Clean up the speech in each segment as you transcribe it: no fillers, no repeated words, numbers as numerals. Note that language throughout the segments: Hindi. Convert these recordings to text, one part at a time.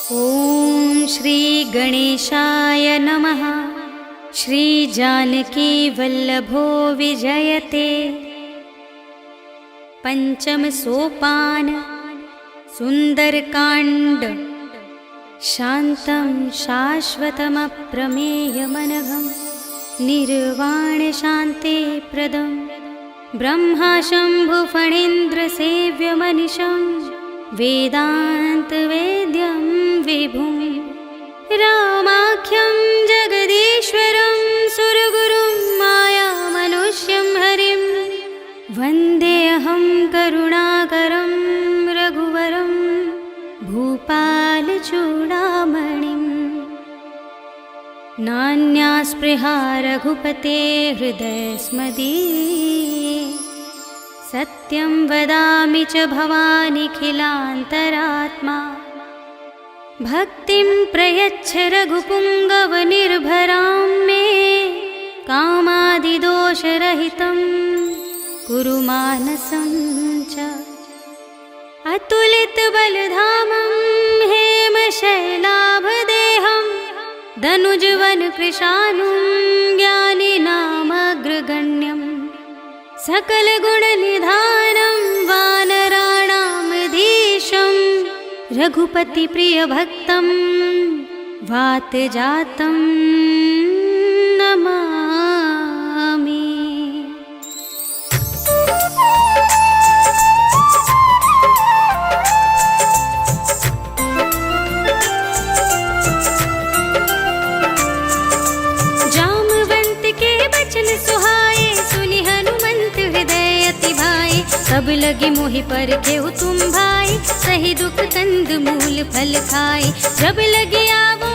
ॐ श्री गणेशाय नमः। श्री जानकी वल्लभो विजयते। पंचम सोपान सुंदरकांड। शांतं शाश्वतमप्रमेयमनघं निर्वाण शांति प्रदं ब्रह्मा शंभु फणीन्द्र सेव्यमनिशं वेदांत वेद्यं विभुं रामाख्यं जगदीश्वरं सुरगुरुं मायामनुष्यं हरिं वन्देऽहं करुणाकरं रघुवरं भूपालचूडामणिम्। नान्या स्पृहा रघुपते हृदयस्मदीये सत्यं वदामि च भवानिखिलान्तरात्मा। भक्तिं प्रयच्छ रघुपुङ्गवनिर्भरां मे कामादिदोषरहितं कुरु मानसं च। अतुलितबलधामं हेमशैलाभदेहं दनुजवनकृशानुं ज्ञानिनामग्रगण्यं सकलगुणनिधानं वानराणामधीशं रघुपतिप्रियभक्तं वातजातं नमामि। सब लगे मोहि पर केहु तुम भाई, सही दुख कंद मूल फल खाई। जब लगे आवो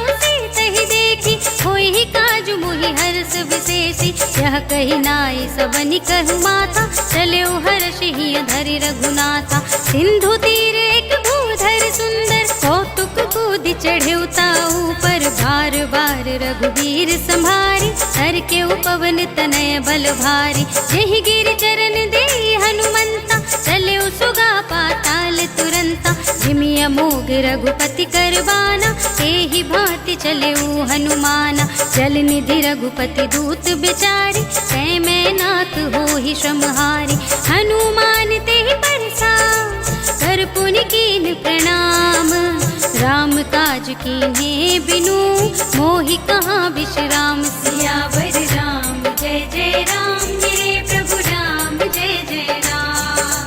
तही देखी, होई ही काजु मोहि हर्ष विशेषी। यह कही नाई सबनि कहु माता, चले हर्षि धरि रघुनाथा। सिंधु तीर एक भूधर सुंदर, कौतुक कूदि चढ़ेउता ऊपर। बार बार रघुबीर संभारी, हर के पवन तनय बल भारी। जेहि गिर चरण दे हनुमंता, चले सुगा पाताल तुरंता। जिमिय मोग रघुपति करबाना, एहि भांति चले हनुमाना। जल निधि रघुपति दूत बिचारी, कै मैं नाथ होहि श्रमहारी। हनुमान तेहि परसा, कर पुनि कीन प्रणाम। राम काज कीन्हे बिनु, मोहि कहाँ विश्राम। सियावर राम जय जय राम, मेरे प्रभु राम जय जय राम।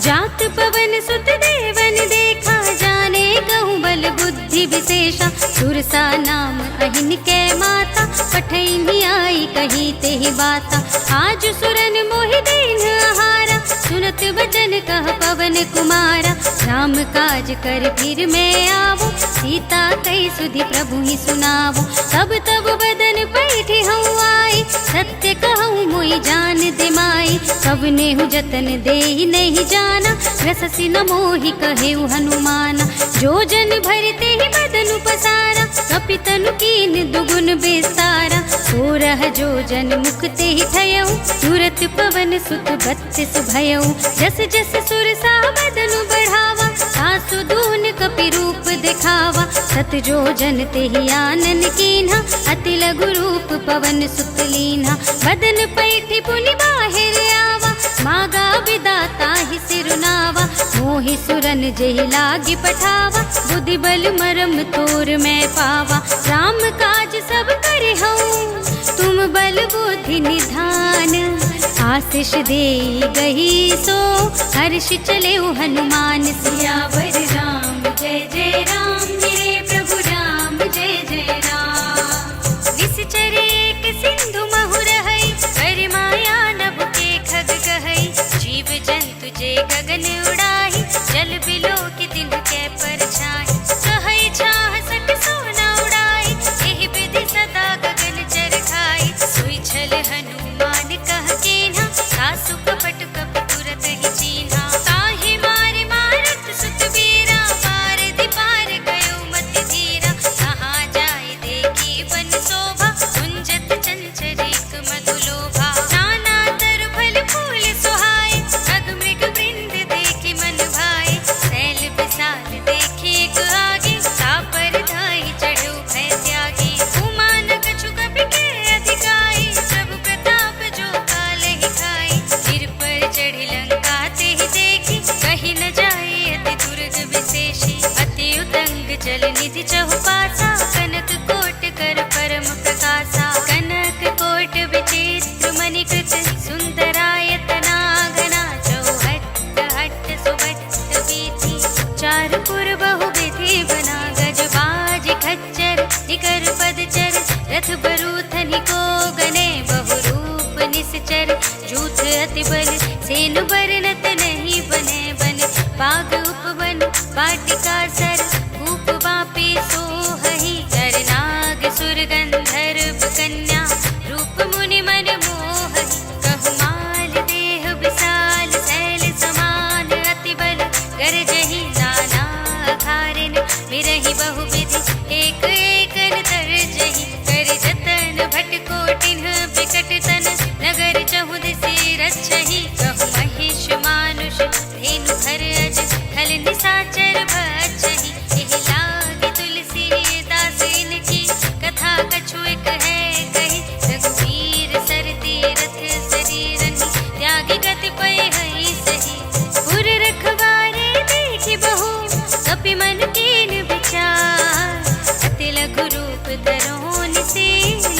जात पवन सुत देवन देखा, जाने कहूँ बल बुद्धि विशेषा। सुरसा नाम अहिन कै माता, पठैनी आई कही तेहि बाता। आज सुरन मोहि दीन आहारा, सुनत वचन कह पवन कुमारा। राम काज कर फिर मैं आवो, सीता कई सुधि प्रभु ही सुनावो। तब तब बदन पैठी हूँ आई, सत्य कहूँ मोहि जान दे माई। कब नेहु जतन देहि नहीं जाना, रससि न मोहि कहेउ हनुमाना। जो जन भरते ही बदन पसारा, कपितनु कीन दुगुन बेसारा। हो रह जो जन मुक्ते ही थयऊ, तुरत पवन सुत बत्तिस भयऊ। जस जस सुरसा बदनु बढ़ावा, सासु दून कपि रूप दिखावा। सत जो जन तेहि आनन कीन्हा, अति लघु रूप पवन सुत लीन्हा। बदन पैठी पुनि बाहिर आवा, मागा विदाता ही सिरुनावा। मोहि सुरन जेहि लागी पठावा, बुद्धि बल मरम तोर मैं पावा। राम काज सब करे हूँ, तुम बल बुद्धि निधान। आशीष दे गही सो, हर्ष चले हनुमान। सियावर राम जय जय राम, मेरे प्रभु राम जय जय राम। निश्चर एक सिंधु महु रहै, कर माया नभ के खग कहै। जीव जंतु जे गगन उड़ाही, जल बिलो की दिन के परछाई। कहै छाह सक सोना उड़ाई, एहि विधि सदा गगन चर खाई। सोई छल हनुमान कह केन्हा, सासु कपट कपि तुरत ही चीन्हा। ताहि मारे मारत सुत बीरा, चंचल निधि चहुपासा, कनक कोट कर परम प्रकाशा। कनक कोट विचित्र मणिकृत, सुंदरायतना घना। चौहट्ट हट्ट सुभट्ट वीथि, चारपुर बहुविधि बना। गजबाज खच्चर निकर पदचर, रथ बरूथनि को गने। बहुरूप निश्चर जूथ अति बल, सेनु बरनत नहीं बने। बन बाग उपवन वाटिका सर, कूप वापी सोहहि। नर नाग सुर गंधर्व कन्या, रूप मुनि मन मोहहि। कहु माल देह विशाल, शैल समान अति बल। गरजहि नाना अखारिन, बिरहि बहुविधि एक एकन तरजहि। कर जतन भट कोटिन बिकट तन, नगर चहुदिसि रक्षहि। कहु महिष मानुष धेनु खर अज, खल निसाचर भक्षहि। एहि लागी तुलसीदास इनकी, कथा कछु एक है कही। रघुवीर सर तीरथ शरीरनि, त्यागी गति पय हहि सही। पुर रखवारे देखि बहु, कपि मन कीन विचार। अति लघु रूप धरों निसे,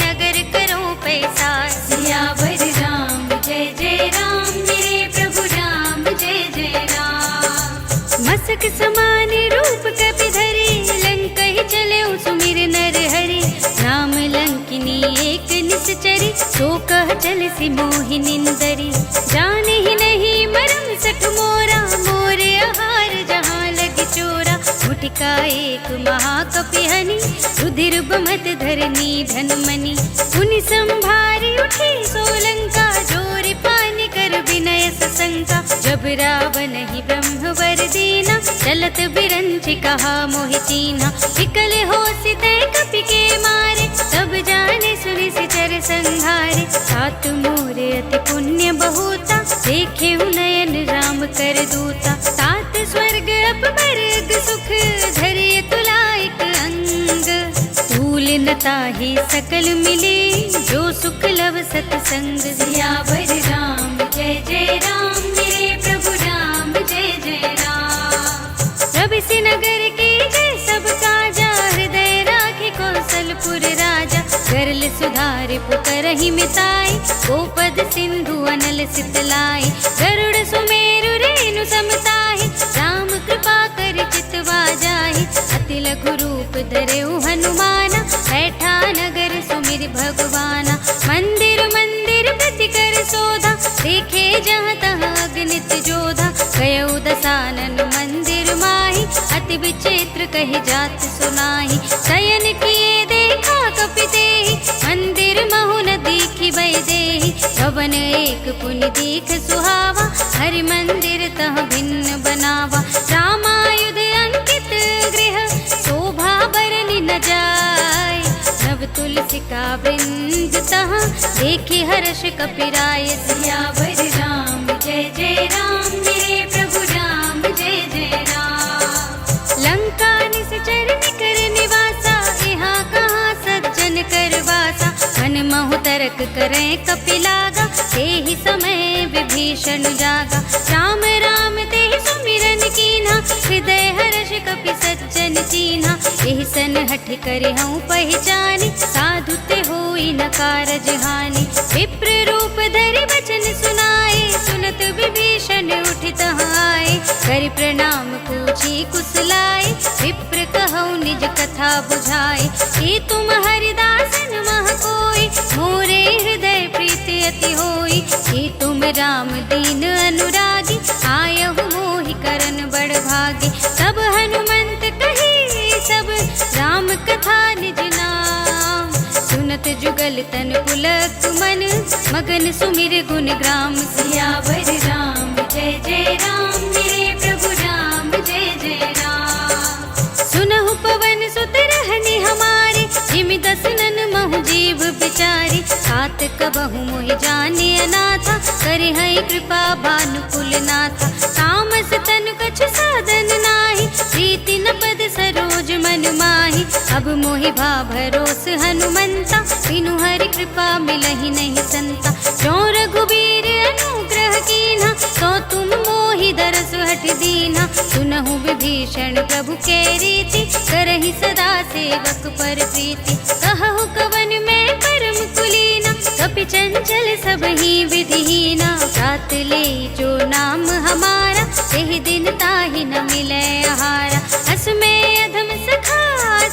नगर करो पैसार। सियावर राम जय जय राम, मेरे प्रभु राम जय जय राम। मसक समान रूप कपि धरे, लंकहि चले सुमिर नर हरि। नाम लंकिनी एक निश्चरी, सो कह चल सि मोहि निंदरी। जाने ही नहीं मरम सठ मोरा, मोरे आहार जहाँ लग चोरा। मुटिका एक महाकपि हनि, रुधिर बमत धरनी धन मनि। पुनि संभारी उठी सोलंका, जोरि पानि कर विनय सशंका। जब रावण ही ब्रह्म वर दीना, चलत बिरंचि कहा मोहि चीन्हा। विकल होसि तै कपि के मारे, तब जाने सुनि सिचर संहारे। तात मोरे अति पुण्य बहुता, देखे नयन राम कर दूता। तात स्वर्ग अपवर्ग सुख, धरिय तुलाइक अंग। तूल न ताहि सकल मिले, जो सुख लव सतसंग। सियावर राम जय जय राम, मेरे प्रभु राम जय जय राम। रविसि नगर के जय सब काजा, हृदय राखि कौशलपुर राजा। गरल सुधारि पुकारहि मिताई, गोपद सिंधु अनल सितलाई। गरुड़ सुमेरु रेणु समताहि, राम कृपा कर चितवा जाहि। अति लघु रूप धरेउ हनुमाना, बैठा नगर सुमिर भगवाना। मंदिर मंदिर प्रति कर सोधा, देखे जहाँ तहाँ अगणित जोधा। कयउ दसानन मंदिर माहि, अति विचित्र कहि जात सुनाहि। शयन किए देखा कपि तेहि, मंदिर महु न दीखि वैदेहि। भवन एक पुनि दीख सुहावा, हरि मंदिर तह भिन्न बनावा। रामायुध अंकित गृह, शोभा बरनि न जाय। नव तुलसी का वृंद तहाँ, देखि हर्ष कपिराय। सियावर राम जय जय राम, मेरे प्रभु राम जय जय राम। लंका निश्चर निकर निवासा, यहाँ कहाँ सज्जन कर वासा। मन महु तरक करें कपि लागा, तेहि समय विभीषण जागा। राम राम तेहि सुमिरन कीन्हा, हृदय हर्ष कपि सज्जन चीन्हा। एहि सन हठ करे हूँ पहचानी, साधु ते होई न कारज हानि। विप्र रूप धरि बचन सुनाए, सुनत विभीषण उठित आए। करि प्रणाम पूछी कुशलाए, विप्र कहौ निज कथा बुझाए। कि तुम हरिदासन मह कोई, मोरे हृदय प्रीति अति होई। कि तुम राम दीन अनुरागी, आयहु मोहि करन बड़ भागी। तब हनुमंत कही सब, राम कथा निज नाम। सुनत जुगल तन पुलक मन, मगन सुमिर गुण ग्राम। सियावर राम जय जय राम, मेरे प्रभु राम जय जय राम। सुनहु पवन सुत रहनि हमारे, जिमि दसनन महु जीव बिचारी। तात कबहु मोहि जाने अनाथा, करि हई कृपा भानुकुल नाथा। तामस तन कछु साधन नाही, प्रीति न पद सरोज मन माही। अब मोहि भा भरोस हनुमंता, बिनु हरि कृपा मिलहि नहीं संता। जो रघुबीर अनुग्रह कीन्हा, तो तुम मोहि दरस हठ दीन्हा। सुन सुनहु विभीषण प्रभु के रीति, करहि सदा सेवक पर प्रीति। कहु कवन में परम कुलीना, कपि चंचल सबहि विधिहीना। रात ले जो नाम हमारा, तेहि दिन ताहि न मिलै आहारा। हस में अधम सखा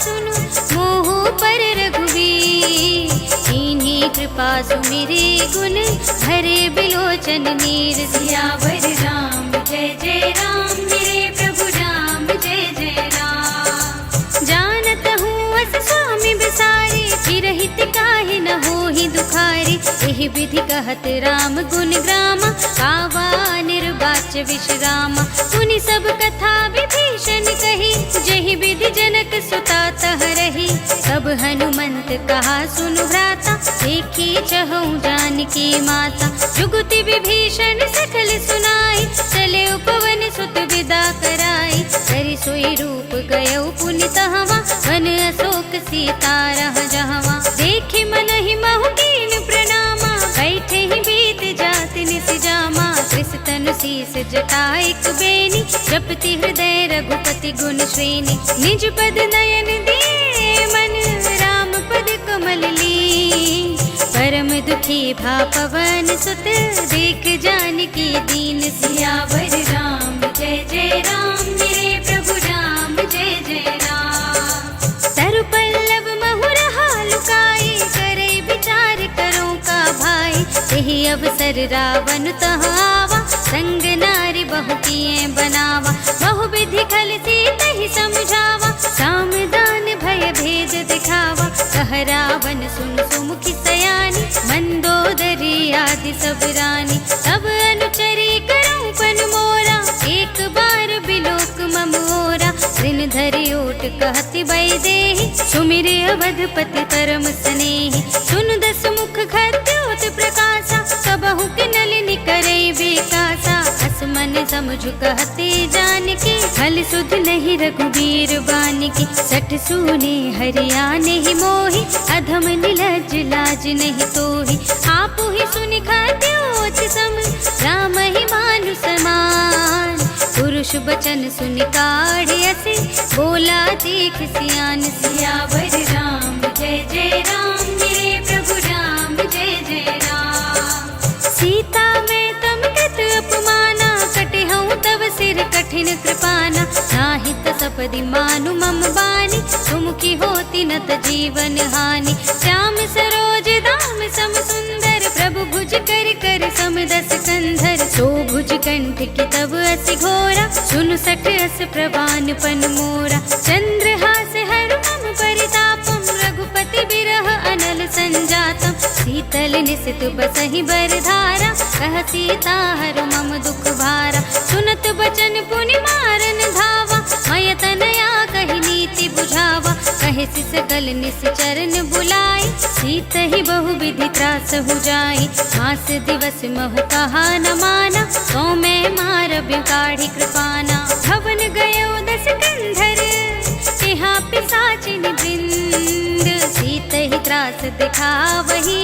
सुनु, मोह पर रघुवीर। कीन्ही कृपा सुमिरि गुण, भरे बिलोचन नीर। सियावर राम जय जय राम, मेरे प्रभु राम जय जय राम। जानत हूँ अस स्वामी बिसारी, चिरहित काहि न होहि दुखारी। एहि विधि कहत राम गुण ग्रामा, कावा निर्वाच विश्रामा। सुनि सब कथा विभीषण कही, जहि विधि जनक सुता तह रही। तब हनुमंत कहा सुनु भ्राता, देखी चहु जानकी माता। जुगति विभीषण सकल सुनाई, चले उपवन सुत विदा कराई। करि सोई रूप गयौ पुनि तहवा, वन अशोक सीता रह जहवा। देखि मनहि महु कीन प्रणामा, बैठे ही बीत जात निस जामा। कृष तनु शीस जटा एक बेनी, जपति हृदय रघुपति गुण श्रेणी। निज पद नयन दिए मन, राम पद कमल लीन। परम दुखी भा पवन सुत, देख जानकी दीन। सियावर राम जय जय राम, मेरे प्रभु राम जय जय राम। तरु पल्लव महु रहा लुकाई, करे विचार करो का भाई। यही अवसर रावण तह आवा, संग नारी बहु किए बनावा। बहु विधि खल सीतहि समझावा, साम दान भय भेद दिखावा। कह रावण सुन सुमुखी सयानी, मंदोदरी आदि सब रानी। तब अनुचरी करऊं पन मोरा, एक बार बिलोक मम ओरा। ऋण धरि ओट कहति वैदेही, सुमिरे अवधपति परम स्नेही। सुन दस मुख खद्योत प्रकाशा, सबहु के नलिनी करे बेकासा। हस मन समझु कहते जानकी, फल सुध नहीं रघुबीर बानिकी। सठ सूने हरिया नहीं मोही, अधम निलज लाज नहीं तोही। आपु ही सुनि खद्योत सम, राम ही मानु समान। पुरुष बचन सुनि काढ़ असी, बोला देख सियान। सियावर राम जय जय राम, मेरे प्रभु राम जय जय राम। सीता में तम कत अपमाना, कटे हूँ तब सिर कठिन कृपाना। नाहित सपदि मानु मम बानी, तुम की होती न त जीवन हानि। श्याम सरोज दाम सम सुंदर, प्रभु भुज कर कर सम दस कंधर। सो भुज कंठ की तब अस घोरा, सुन सठ अस प्रवान पन मोरा। चंद्रहास हर मम परितापम, रघुपति बिरह अनल संजातम। शीतल निसित बसहि बरधारा, कह सीता हर मम दुख भारा। सुनत बचन पुनि मारन धावा, मय तनया कहि नीति बुझावा। कहे सकल निश्चरण बुलाई, सीत ही बहु विधि त्रास हो जाई। मास दिवस महु कहा न माना, सो मैं मार बिकाढ़ी कृपाना। भवन गयो दस कंधर, तिहा पिशाचिन वृंद। सीत ही त्रास दिखावही,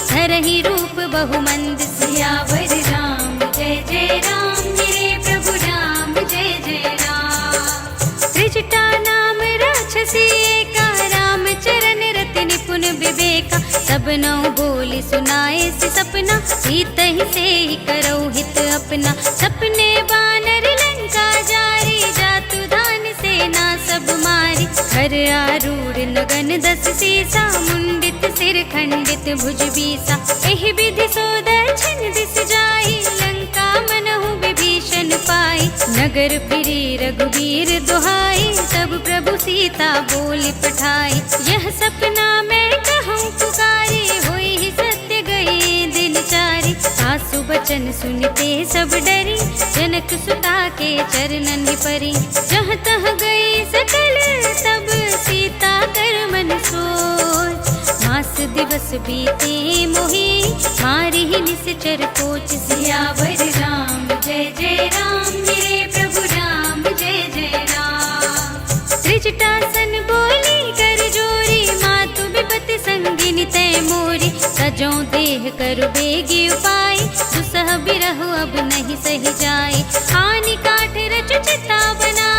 धरहि रूप बहुमंद। सियावर राम जय जय राम, मेरे प्रभु राम जय जय राम। त्रिजटा नाम राक्षसी एका, राम चरण रति निपुण विवेका। सब नौ बोली सुनाए से सपना, सीत ही से ही करो हित अपना। सपने बानर लंका जारी, जातु धान सेना सब मारी। घर आरूढ़ नगन दस सीसा, मुंडित सिर खंडित भुज बीसा। एहि विधि सो दक्षिण दिस जाई, लंका मनहु विभीषण पाई। नगर फिरी रघुवीर दुहाई, तब प्रभु सीता बोली पठाई। यह सपना मैं कहूँ पुकारी, होई ही सत्य गए दिन चारी। सासु बचन सुनते सब डरी, जनक सुता के चरणन परी। जहाँ तह गई सकल तब, सीता कर मन सोच। मास दिवस बीते मोही, मारी ही निश्चर कोच। सियावर राम जय जय राम, मेरे प्रभु राम जय जय राम। त्रिजटासन बोली कर जोरी, मातु विपति संगिनी तय मोरी। सजो देह कर बेगी उपाय, दुसह बिरह अब नहीं सही जाए। हानि काठ रच चिता बनाए,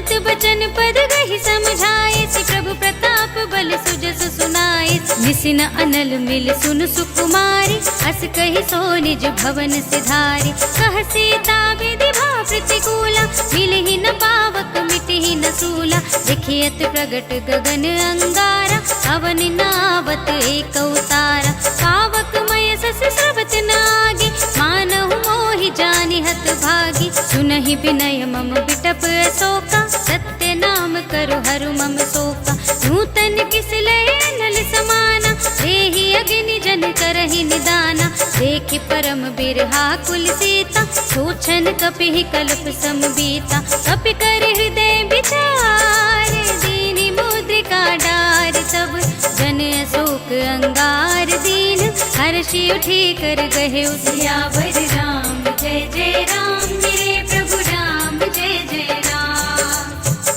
सुनत बचन पद गहि समझाए, श्री प्रभु प्रताप बल सुजस सुनाए। निसिन अनल मिल सुन सुकुमारी, अस कहि सो निज भवन सिधारी। कह सीता विधि भा प्रतिकूला, मिलहि न पावक मिटहि न सूला। देखियत प्रगट गगन अंगारा, अवन नावत एक अवतारा। पावक मय सस स्रवत नागी, मानहु मोहि जानि हत भागी। सुनहि विनय मम बिटप अशोका, सत्य नाम करु हरु मम शोका। नूतन किस लय अनल समाना, देहि अग्नि जन करहि निदाना। देखि परम बिरहा कुल सीता, सोचन कपिहि कल्प समबीता। कपि कर हृदय विचार, दीनि मुद्रिका डार। तब जन अशोक अंगार दीन, हर्षि उठी कर गहे सियावर राम। जय जय राम मेरे प्रभु राम, जय जय राम।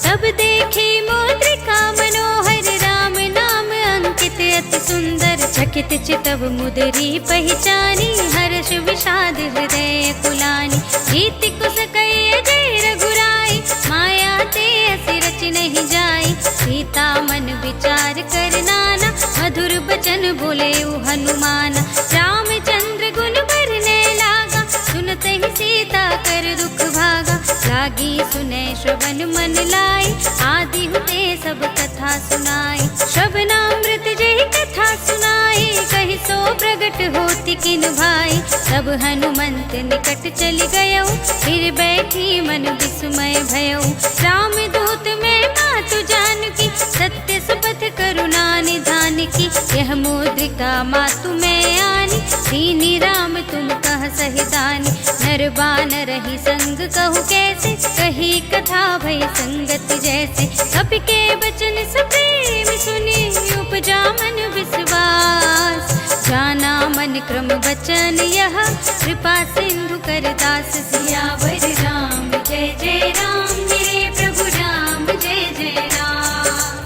तब देखे मुद्रिका मनोहर, राम नाम अंकित अति सुंदर। चकित चितव मुदरी पहचानी, हर्ष विषाद हृदय कुलानी। रीति कुस कई अजय रघुराई, माया ते असी रच नहीं जाई। सीता मन विचार कर नाना, मधुर बचन बोले हनुमाना। रामचंद्र गुण भरने लागा, सुनत ही सीता कर दुख भागा। लागी सुने श्रवण मन लाई, आदि हुते सब कथा सुनाई। श्रवणामृत जहि कथा सुनाई, कहि सो प्रगट होति किन भाई। तब हनुमंत निकट चलि गयौ, फिर बैठी मन विस्मय भयौ। राम दूत में मातु जानकी, सत्य सुपथ करुणा निधान की। यह मुद्रिका मातु में आनी, दीनी राम तुम कह सहि दानी। नर बानर रही संग कहु कैसे, कही कथा भई संगति जैसे। कपि के बचन सप्रेम सुनी, उपजा मन विश्वास। जाना मन क्रम बचन यह, कृपा सिंधु कर दास। सियावर राम जय जय राम मेरे प्रभु राम, जय जय राम।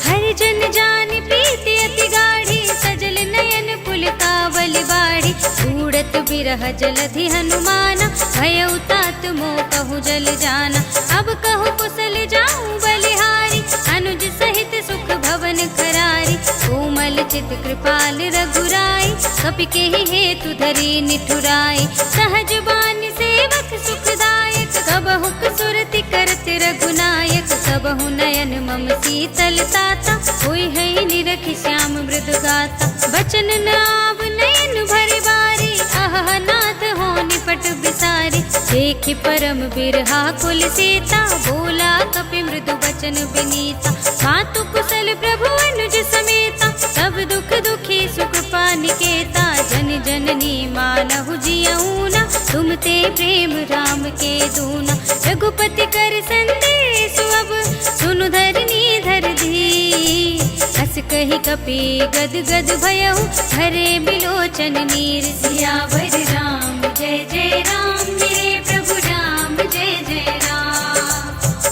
हर जन जानि प्रीति अति गाढ़ी, सजल नयन पुलकावल बाढ़ी। उड़त बिरह जलधि हनुमाना, भयउ तात मोह कहु जल जाना। अब कहु कुशल जाऊं बलिहारी, अनुज सहित सुख भवन करारी। कोमल चित कृपाल रघुराई, कपि केहि हेतु धरि निठुराई। सहज बानी सेवक सुखदायक, कबहु सुरति करत रघुनायक। कबहु नयन मम शीतल ताता, होई है निरखि श्याम मृदु गाता। बचन न आव नयन भरि बारी, आह नाथ हो निपट बिसारी। देखि परम बिरहा कुल सीता, बोला कपि मृदु बचन विनीता। मातु कुशल प्रभु अनुज समेता, सब दुख दुखी सुख पानिकेता। जन जननी मानहु जियऊना, तुम ते प्रेम राम के दूना। रघुपति कर संदेश अब, सुनु धरनी धर धी। हस कहि कपि गद गद भयउ, हरे बिलोचन नीर। सियावर राम जय जय राम मेरे प्रभु राम, जय जय राम।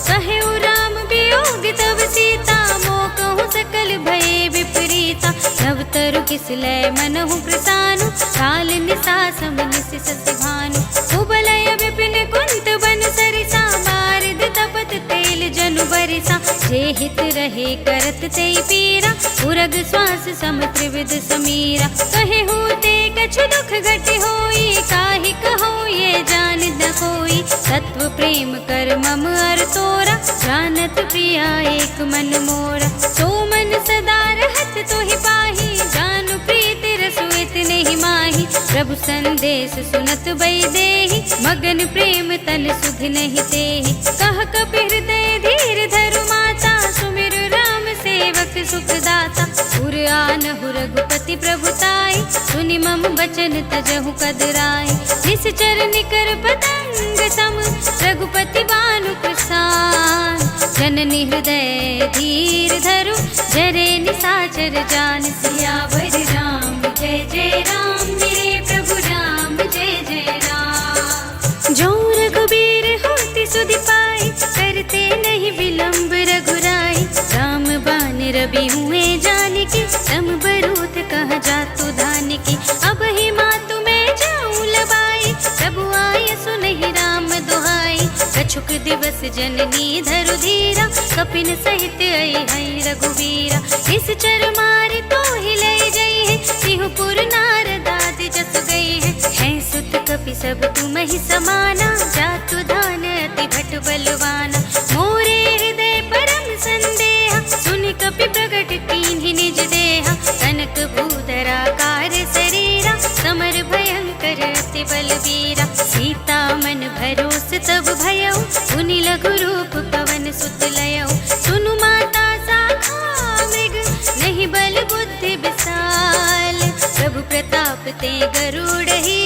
कहु राम वियोग तब सीता, मोह कहु सकल भय विपरीता। नव तरु किस लय मनहु प्रसानु, काल निसा सम निस सति भानु। कुबलय विपिन कुंत बन सरिसा, बारिद तपत तेल जनु बरिसा। जे हित रहे करत ते पीरा, उरग श्वास सम त्रिविध समीरा। कहे होते कछु दुख घटे होई, काहि कहो ये जान न कोई। तत्व प्रेम कर मम अर तोरा, जानत प्रिया एक मन मोरा। सो मन सदा रहत तोहि पाही, जानु प्रीति रसु इतने ही माही। प्रभु संदेश सुनत बई देहि, मगन प्रेम तन सुध नहीं तेहि। कह कपि हृदय धीर धरु माता, सुमिर राम सेवक सुखदाता। पुर आनहु रघुपति प्रभुताई, सुनि मम बचन तजहु कदराई। निश्चर निकर पतंग सम, रघुपति बानु प्रसाद। जननी हृदय धीर धरु, जरे निसाचर जान। सियावर राम जय जय राम मेरे प्रभु राम, जय जय राम। जो रघुबीर होति सुधि पाई, करते नहीं विलंब रघुराई। राम बान रवि हुए जानकी, सम बरूथ कह जातु धानकी। अब ही मातु मैं जाऊं लबाई, प्रभु आय सुनहि राम दुहाई। कछुक दिवस जननी धरु धीरा, कपिन सहित आई है रघुवीरा। निश्चर मारे तो ही ले जई है, सिंहपुर नारदाद जस गई है सुत कपि सब तुम ही समाना, जातु दान अति भट बलवाना। मोरे हृदय परम संदेहा, सुनि कपि प्रगट कीन्हि निज देहा। कनक भूधरा कार शरीरा, समर भयंकर अति बलवीरा। सीता मन भरोस तब भयउ, पुनि लघु रूप पवन सुत लयउ। सुनु माता साखा मृग, नहीं बल बुद्धि विशाल। प्रभु प्रताप ते गरुड़हि,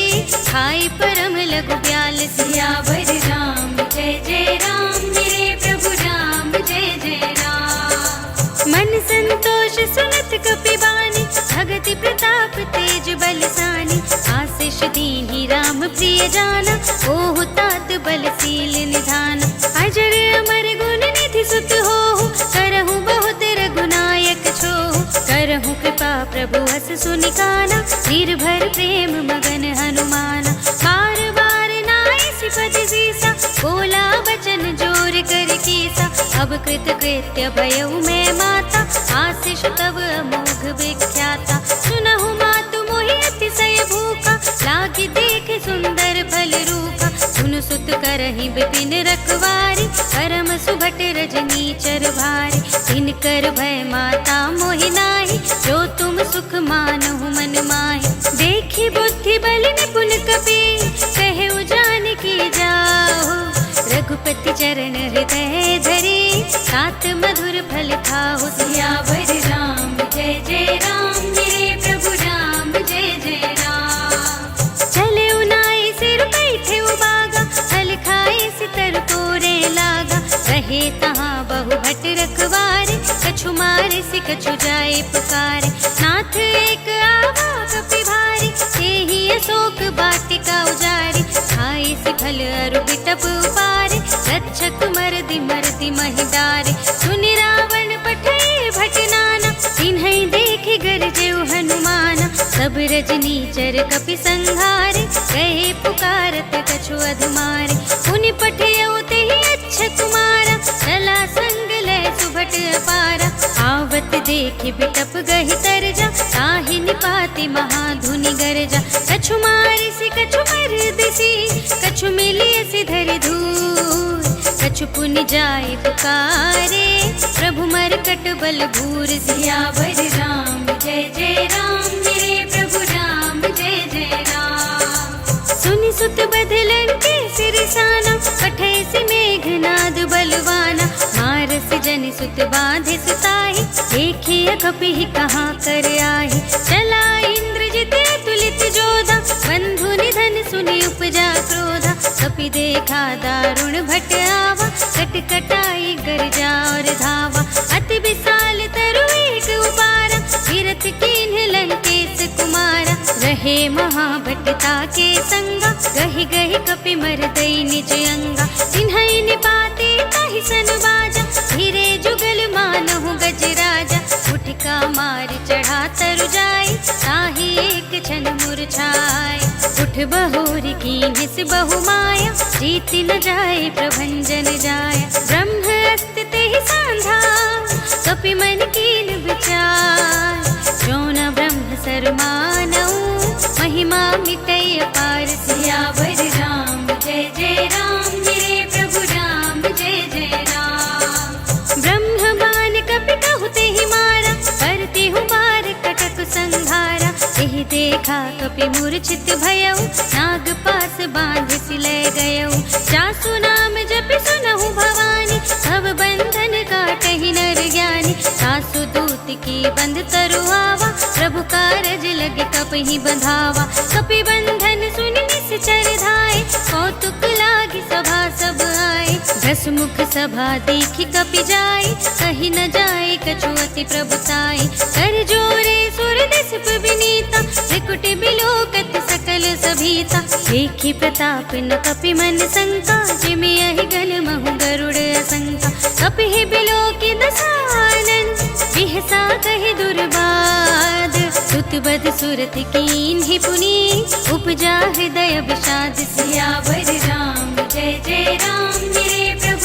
खाई परम लघु ब्याल। सियावर राम जय जय राम, मेरे प्रभु राम जय जय राम। मन संतोष सुनत कपि बानी, भगति प्रताप तेज बलसानी। आशीष दीन्हि राम प्रिय जाना, ओहु तात बलशील निधान। अजर अमर गुण निधि सुत होहु, करहु बहुत रघुनायक छोहु। करहु कृपा प्रभु हस सुनि काना, निर्भर प्रेम मगन हनुमाना। बार बार नाई सिपद सीसा, बोला बचन जोर कर कीसा। अब कृत कृत्य भयउ मैं माता, आशीष तब अमोघ विख्याता। सुनहु मातु मोहि अतिशय भूखा, लागी देख सुंदर फल रूखा। सुन सुत करहि विपिन रखवारी, परम सुभट रजनी चर भारी। तिनकर भय माता मोहि नाहि, जो तुम सुख मानहु मन माहि। देखि बुद्धि बल निपुण कपि, कहे जानकी जाओ। रघुपति चरण हृदय धरे, सात मधुर फल खाओ। सियावर राम जय जय राम, मेरे प्रभु राम जय जय राम। चले उनाई सिर बैठे उबागा, फल खाए सितर कोरे लागा। रहे तहाँ बहु भट रखवारे, कछु मारे सि कछु जाए पुकारे। नाथ एक आवा कपि भारी, तेहि अशोक वाटिका उजारी। खाए सि फल अरु बिटप उपारे, रक्षक मरदि मरदि महि डारे। सुनि रावण पठय भट नाना, तिन्है देखि गरजेउ हनुमाना। सब रजनी चर कपि संहारे, गए पुकारत कछु अधमारे। पुनि पठयउ तेहि अच्छ कुमारा, चला संग लय सुभट अपारा। आवत देखि बिटप गहि तरजा, ताहि निपाति महाधुनि गरजा। कछु मारिसि कछु मरदिसि, कछु मिलियसि धरि धूर। कछु पुनि जाय पुकारे, प्रभु मरकट बल भूर। सियावर राम जय जय राम, मेरे प्रभु राम जय जय राम। सुनि सुत बदलन के सिरसाना, पठय सि मेघनाद बलवाना। मारस जनि सुत बांधे सुताहि, देखिए कपि कहाँ कर आहि। चला इंद्रजित तुलित जोधा, बंधु निधन सुनि उपजा क्रोधा। कपि देखा दारुण भट आवा, कटकटाई गरजा और धावा। अति विशाल तरु एक उबारा, तीरथ कीन्ह लंकेश कुमारा। रहे महाभटता के संगा, गहि गहि कपि मरदई निज अंगा। तिन्है निपाते ताहि सन बाजा, धीरे जुगल मानहु गजराजा। उठका मार चढ़ा तरु जाय, ताहि एक क्षण मुरझाय। उठ बहोर कीन्ह सि बहु माया, जीत न जाय प्रभंजन जाय। ब्रह्म अस्त तेहि सांधा, कपि मन कीन विचार। जो न ब्रह्म सर मानऊ, महिमा मिटय अपार। सियावर राम जय जय राम, मेरे प्रभु राम जय जय राम। ब्रह्म बान कपि कहु तेहि मारा, करती हूँ बार कटक संघारा। तेहि देखा कपि मूर्छित भयउ, नाग पास बांध सिलय गयउ। जासु नाम जपि सुनहु भवानी, भव बंधन काटहि नर ज्ञानी। सासु दूत की बंध तरु आवा, प्रभु कारज लगे कपहि बंधावा। कपि बंधन सुनि निश्चर धाय, कौतुक लागी सभा सब आए। दस मुख सभा देखि कपि जाय, कहि न जाय कछु अति प्रभुताई। कर जोरे सुर दिसप विनीता, त्रिकुट बिलोकत सकल सभीता। देखि प्रताप न कपि मन शंका, जिमि यहि गल महु गरुड़ असंका। कपिहि बिलोकि दसानन, बिहसा कहि दुर्बाद। सुत बध सुरत कीन्हि पुनि, उपजा हृदय विषाद। सियावर राम जय जय राम, मेरे प्रभु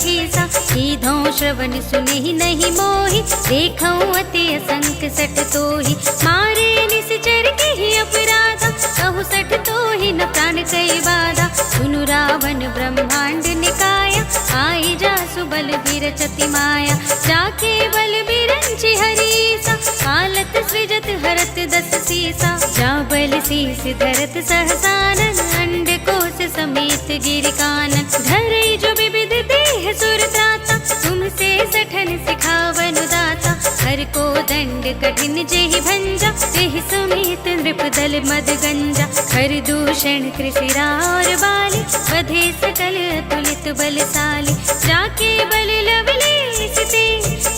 ठेसा, सीधों श्रवण सुने नहीं मोहि, देखऊं अति असंख सठ तोहि, मारे निश्चर के ही अपराधा, कहु सठ तोहि न प्राण कई बाधा, सुनु रावण ब्रह्मांड निकाया, आई जासु बल बिरचति माया, जाके बल बिरंचि हरीसा, कालत सृजत हरत दस सीसा, जा बल शीस धरत सहसानन, अंड कोश समेत गिर कानन, धरई जो विविध देह सुर त्राता, तुमसे सठन सिखावन दाता, हर को दंड कठिन जेहि भंजा, तेहि समेत नृप दल मद गंजा, हर दूषण कृषिरा और बाली, वधे सकल अतुलित बलशाली, जाके बल लवलेश ते,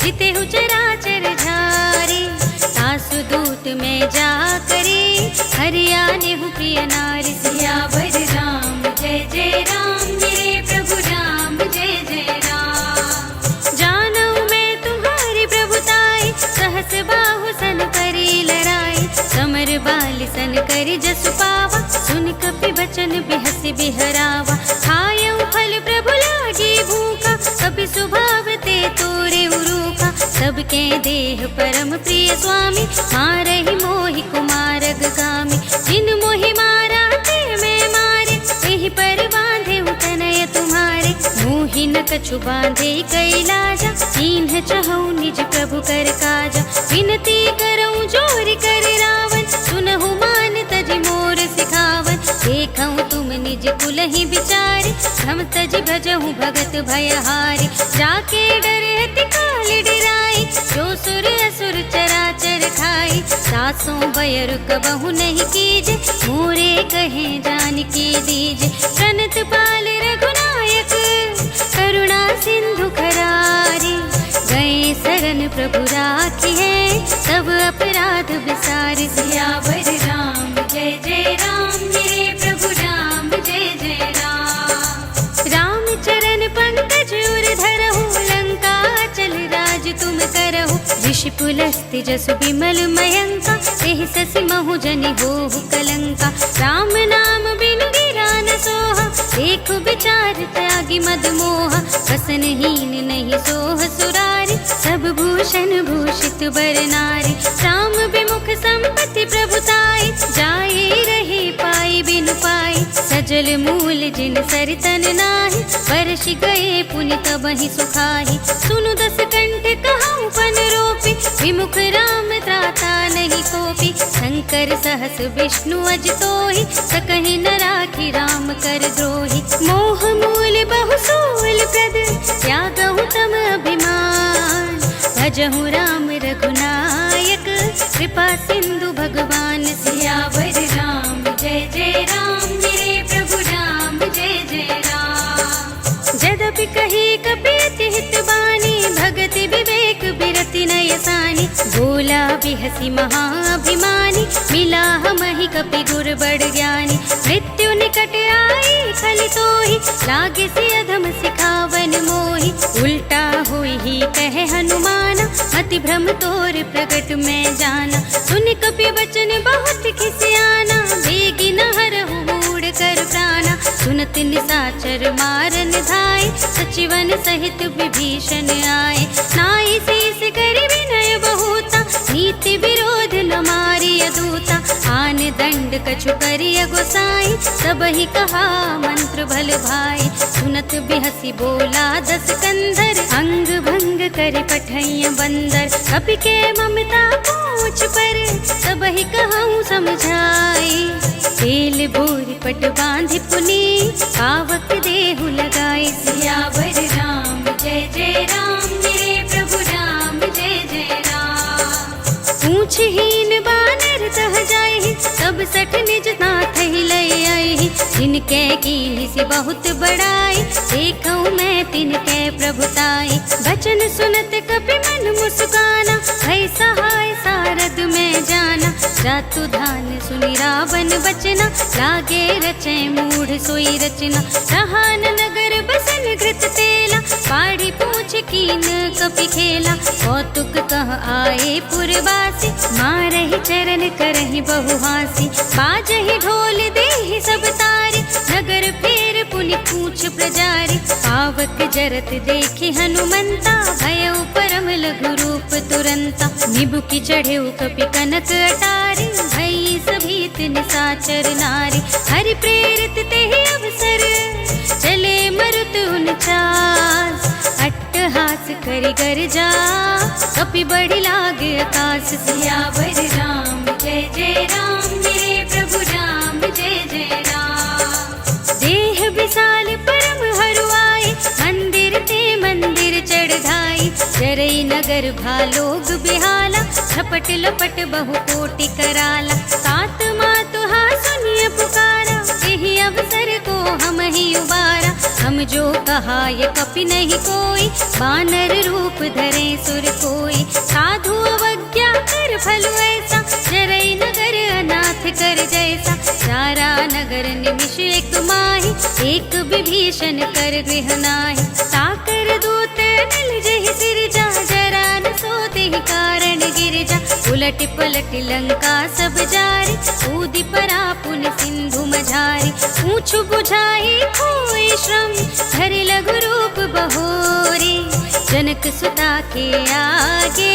जिते हु चराचर झारे, सासु दूत में जा करे, हरियाने हूँ प्रिय नारी, सियावर राम जय जय राम, मेरे प्रभु राम जय जय राम, जानऊ मैं तुम्हारी प्रभुताई, सहस बाहु सन करी लड़ाई, समर बाल सन करी जसु पावा, सुन कपि बचन बिहसि बिहरावा, खायऊ फल प्रभु लागी भूखा, कपि स्वभाव ते तोरे उरूखा, सबके देह परम प्रिय स्वामी, मारहि मोहि कुमारग गामी, जिन मोहि मारा ते मैं मारे, तेहि पर बांधे तनय तुम्हारे, मोहि न कछु बांधे कैलाजा, कीन्ह चहु निज प्रभु कर काजा, विनती करऊं जोर कर रावण, सुनहु मान तजि मोर सिखावन, देखऊं तुम निज कुल ही बिचारे, हम तजि भजहु भगत भयहारी, जाके डरहति काल डराई, जो सुर असुर चराचर खाई, सासों बयर कबहु नहीं कीजे, मोरे कहे जान की दीजे, प्रणत पाल रघुनायक, करुणा सिंधु खरारी, गए शरण प्रभु राखी है, सब अपराध विसार, सियावर राम जय जय राम, मेरे प्रभु राम जय जय राम, राम चरण पंकज उर धरहु, लंका चल राज तुम करहु, ऋषि पुलस्त्य जसु बिमल मयंका, तेहि ससि महु जनि होहु कलंका, राम नाम बिनु गिरा न सोहा, देखु विचार त्यागी मद मोहा, वसनहीन नहीं सोह सुरारी, सब भूषण भूषित बर नारी, राम विमुख संपत्ति प्रभुताई, जाए रहे पाई बिनु पाई, सजल मूल जिन सरितन नाही, वर्ष गए पुनि तबहि सुखाही, सुनु दस कंठ कहऊँ पन रोपी, विमुख राम त्राता नहीं कोपी, शंकर सहस विष्णु अज तोहि, सकहि न राखी राम कर द्रोही, मोह मूल बहु सूल प्रद, त्यागहु तम अभिमान, भजहु राम रघुनायक, कृपा सिंधु भगवान, सियावर राम जय जय राम, मेरे प्रभु राम जय जय राम, जदपि कही कपि हित बानी, भगति विवेक बिरति नय सानी, बोला बिहसी महाअभिमानी, मिला हमहि कपि गुर बड़ ज्ञानी, मृत्यु निकट आई खलि तोहि, लागे से अधम सिखावन मोहि, उल्टा होई ही कहे हनुमाना, अति भ्रम तोर प्रगट में जाना, सुन कपि वचन बहुत खिसियाना, बेगी न हरहु मूढ़ कर प्राणा, सुनत निशाचर मारन धाय, सचिवन सहित विभीषण आए, नाई शीस करि विनय बहुता, नीति विरोध न मारिय दूता, आन दंड कछु करिय गोसाई, सबहि कहा मंत्र भल भाई, सुनत बिहसी बोला दस कंधर, अंग भंग करि पठैय बंदर, कपि के ममता पूछ पर, सबहि कहूँ समझाई, तेल बोर पट बांधि पुनी, पावक देहु लगाई, सियावर राम जय जय राम, मेरे प्रभु राम जय जय राम, पूछहीन बानर तह जाहि, सब सठ निज नाथ ही लय आई, जिनके कीन्ही से बहुत बड़ाई, देखऊँ मैं तिनके प्रभुताई, बचन सुनत कपि मन मुस्काना, भई सहाय सारद में जाना, जातु धान सुनि रावण बचना, लागे रचे मूढ़ सोई रचना, रहा न नगर बसन घृत तेला, पाड़ी पूछ कीन कपि खेला, कौतुक कह आए पुरवासी, मारहि चरण करहि बहुहासी, बाजहि ढोल देहि सब तारे, नगर फेर पुनि मुनि पूछ प्रजारी, पावक जरत देखे हनुमंता, भयउ परम लघु रूप तुरंता। निबुकि चढ़ेउ कपि कनक अटारी, भई सभीत निसाचर नारी। हरि प्रेरित तेहि अवसर, चले मरुत उनचास। अट्टहास करि गर्जा, कपि बढ़ि लागे आकाश। सियावर राम जय जय राम, मेरे प्रभु राम जय जय राम। देह विशाल परम हरुआई, मंदिर ते मंदिर चढ़ाई। जरई नगर भालोग बिहाला, झपट लपट बहु कोटि कराला। सात मातुहा सुनिय पुकारा, यही अवसर को हम ही उबारा। हम जो कहा ये कपि नहीं कोई, बानर रूप धरे सुर कोई। साधु अवज्ञा कर फल ऐसा, जरई नगर अनाथ कर जैसा। सारा नगर निमिष एक माही, एक विभीषण कर गृह नाहि। साकर दूत मिल जहि सिरजा, जरा न सोते ही कारण गिरजा। उलट पलट लंका सब जारी, कूदि परा पुन सिंधु मझारी। पूछ बुझाई खोई श्रम, धरि लघु रूप बहोरी। जनक सुता के आगे,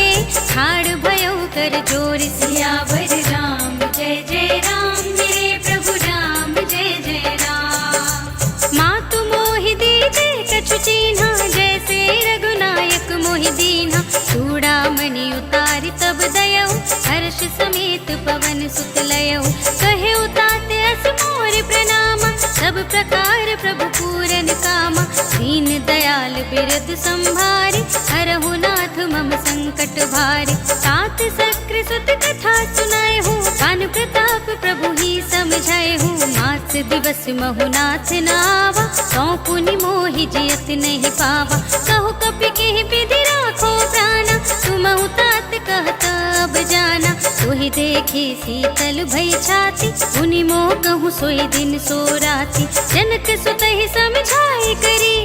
ठाड़ भयउ कर जोर। सियावर राम जय जय राम, मेरे प्रभु राम जय जय राम। मातु मोहि दीजे कछु चीन्हा, जैसे रघुनायक मोहि दीन्हा। चूड़ामणि उतारि तब दयउ, हर्ष समेत पवन सुत लयउ। कहे तात अस मोर प्रणामा, सब प्रकार प्रभु पूरन कामा। दीन दयाल बिरद संभारी, हरहु नाथ मम संकट भारी। तात सक्र सुत कथा सुनाए हूँ, कान प्रताप प्रभु ही समझाए हूँ। मास दिवस महु नाथ नावा, सौ पुनि मोहि जियत नहीं पावा। कहो कपि केहि विधि राखो प्राणा, तुमहु तात कहत अब जाना। सोहि देखे शीतल भई छाती, मुनि मोह कहूँ सोई दिन सो राती। जनक सुतहि समझाई करी,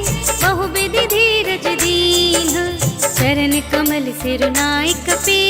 बहु विधि धीरज दीन। चरण कमल सिरुनाई कपि,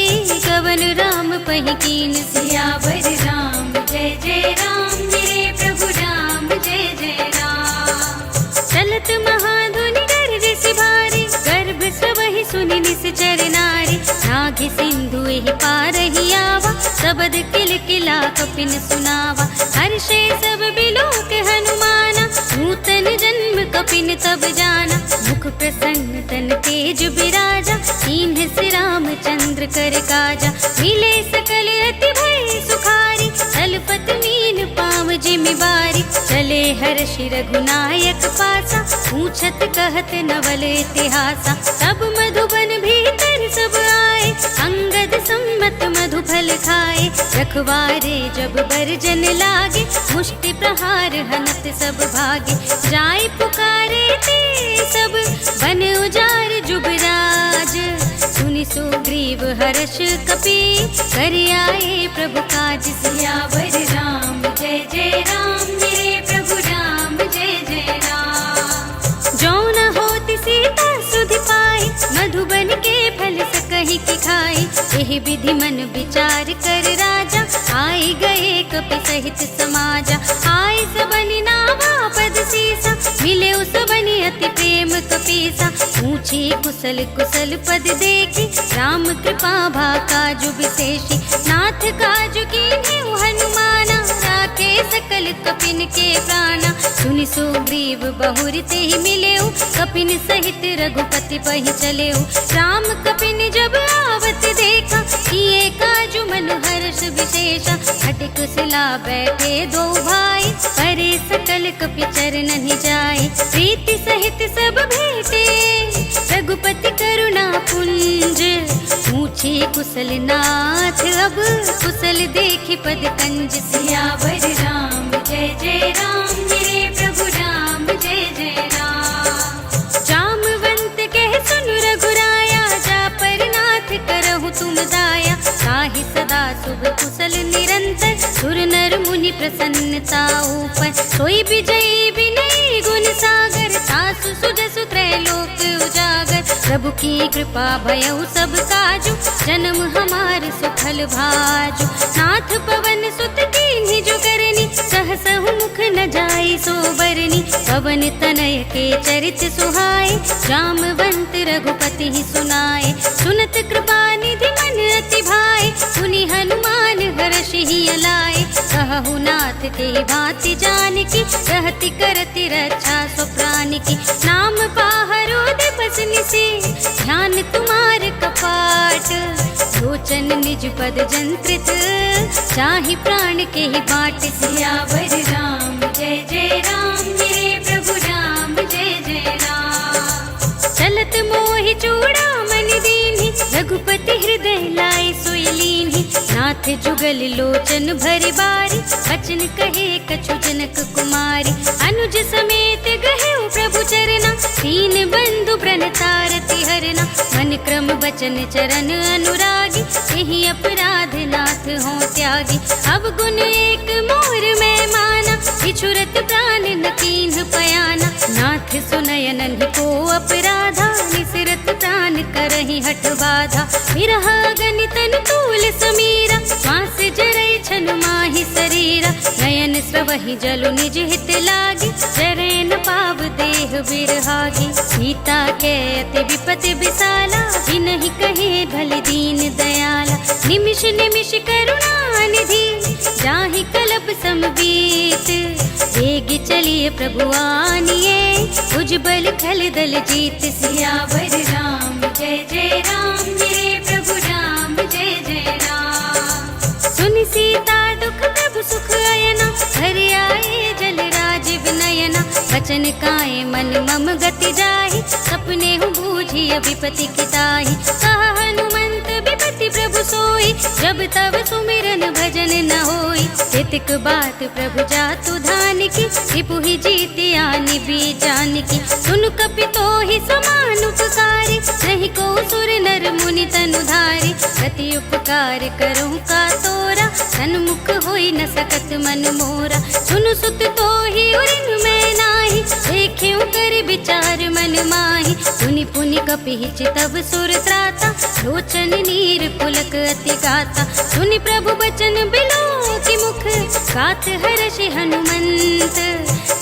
कवन राम पहि कीन। सियावर राम जय जय राम, मेरे प्रभु राम जय जय राम। चलत महाधुनि गर्जिस भारी, गर्भ सबहि सुनि निश्चर नारी। नाघि सिंधु एहि पारहि आवा, सबद किलकिला कपिन सुनावा। हर्षे सब बिलोक हनुमाना, नूतन जन्म कपिन तब जाना। मुख प्रसन्न तन तेज बिराजा, कीन्ह से रामचंद्र कर काजा। मिले सकल अति भय सुखारी, तलपत मीन पाव जिमि बारी। चले हर्षि रघुनायक पासा, पूछत कहत नवल इतिहासा। तब मधुबन भीतर सब आए, अंगद सम्मत मधु फल खाए। रखवारे जब बरजन लागे, मुष्टि प्रहार हनत सब भागे। जाय पुकारे ते सब, बन उजार जुबराज। सुनि सुग्रीव हर्ष कपि, कर आए प्रभु काज। सियावर राम जय जय राम, मेरे प्रभु राम जय जय राम। जो न होति सीता सुधि पाई, मधुबन के फल सकहि की खाई। यही विधि मन विचार कर राजा, आए गए कपि सहित समाजा। आए सबनि नावा पद सीसा, मिले सबनि अति प्रेम कपीसा। पूछे कुशल कुशल पद देखी, राम कृपा भा काजु विशेषी। नाथ काजु कीन्हे हनुमाना, राखे सकल कपिन के प्राणा। सुनि सुग्रीव बहुरि तेहि मिलेउ, कपिन सहित रघुपति पहि चलेउ। राम कपिन जब आवत देखा, किए काजु मन हर्ष विशेषा। हट कुशला बैठे दो भाई, परे सकल कपि चरणहि जाय। प्रीति सहित सब भेटे, रघुपति करुणा पुंज। पूछे कुशल नाथ अब, कुशल देखि पद कंज। सियावर राम जय जय राम, मेरे प्रभु राम जय जय राम। जामवंत कह सुन रघुराया, जा पर नाथ करहु तुम दाया। ताहि सदा शुभ कुशल निरंतर, सुर नर मुनि प्रसन्नता ऊपर। सोई विजयी विनयी गुण सागर, सासु सुजसु त्रैलोक उजागर। प्रभु की कृपा भयउ सब काजु, जन्म हमार सुफल भाजु। नाथ पवन सुत कीन्हि जो करनी, करनी, सहसहु मुख न जाय सो बरनी। पवन तनय के चरित सुहाए, जामवंत रघुपति ही सुनाए। सुनत कृपा निधि मन अति भाए, सुनि हनुमान हर्षि हिय लाए। कहु नाथ ते भांति जानकी, रहति करति रक्षा सो प्रान की। नाम पाहरो दिवस निशि, ध्यान तुम्हार कपाट। लोचन निज पद जंत्रित, चाहि प्राण के ही बाट। सियावर राम जय जय राम, मेरे प्रभु राम जय जय राम। चलत मोहि चूड़ामणि दीन्हि, रघुपति हृदय लाए सोई लीन्हि। नाथ जुगल लोचन भरि बारी, बचन कहे कछु जनक कुमारी। अनुज समेत गहेउ प्रभु चरना, दीन बंधु प्रणतारति हरना। मन क्रम बचन चरण अनुरागी, यही अपराध नाथ हो त्यागी। अब गुण एक मोर मैं माना, बिछुरत प्राण न कीन्ह पयाना। नाथ सुनय नन्हि को अपराधा, निसरत प्राण करहि हठ बाधा। विरह अगनि तन तूल समीरा, श्वास जरै छन माहि शरीरा। नयन स्रवहि जलु निज हित लागी, जरै न पाव देह बिरहागी। सीता के अति विपति विसाला, जिनहि कहे भल दीन दयाला। निमिष निमिष करुणा निधि, जाहि कलप समबीत। वेग चलिए प्रभु आनिए, भुजबल खल दल जीत। सियावर राम जय जय राम, मेरे प्रभु राम जय जय राम। सुनि सीता दुख प्रभु सुख अयना, घर आए जल राज विनयना। बचन काए मन मम गति जाहि, सपने हूँ बूझी विपति किताहि। कहा हनुमंत विपति प्रभु सोई, जब तब सुमिरन भजन न होई। तितिक बात प्रभु जातु धान की, रिपु ही जीति आनि भी जानकी। सुन कपि तोहि समान उपकारी, नहीं को सुर नर मुनि तनु धारी। गति उपकार करहु का तोरा, सन्मुख होई न सकत मन मोरा। सुनु सुत तोहि उरिन मैं नाही, देखेउ कर विचार मन माहि। पुनि पुनि कपि चितव सुर त्राता, लोचन नीर पुलक अति गाता। सुनि प्रभु बचन बिलो की मुख, गात हर्षि हनुमंत।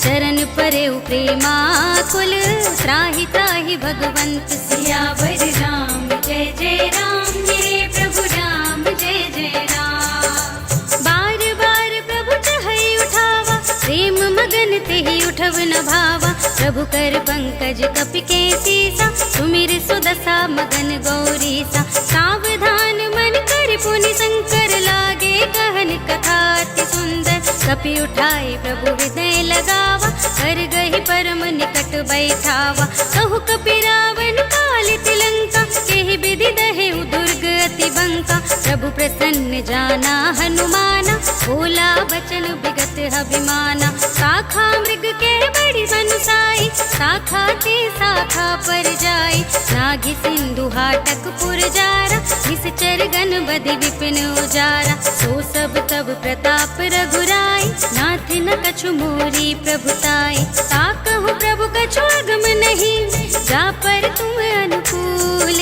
चरण परेउ प्रेमाकुल, त्राहि त्राहि भगवंत। सियावर राम जय जय राम, मेरे प्रभु राम जय जय राम। बार बार प्रभु चहई उठावा, प्रेम मगन तेहि उठव न भावा। प्रभु कर पंकज कपि के सीसा, सुमिर सुदशा मगन गौरीसा। सावधान मन कर पुनि शंकर लागे, कहन कथा अति सुंदर। कपि उठाए प्रभु हृदय लगावा, कर गहि परम निकट बैठावा। कहु कपि रावण काल तिलंका, केहि विधि दहेउ दुर्ग अति बंका। प्रभु प्रसन्न जाना हनुमाना, बोला बचन विगत अभिमाना। शाखा मृग के बड़ी बनुसाई, शाखा ते शाखा पर जाई। नाघि सिंधु हाटक पुर जारा, निश्चर गण बधि विपिन उजारा। सो सब तब प्रताप रघुराई, नाथ न कछु मोरी प्रभुताई। ताकहु प्रभु कछु अगम नहीं, जा पर तुम अनुकूल।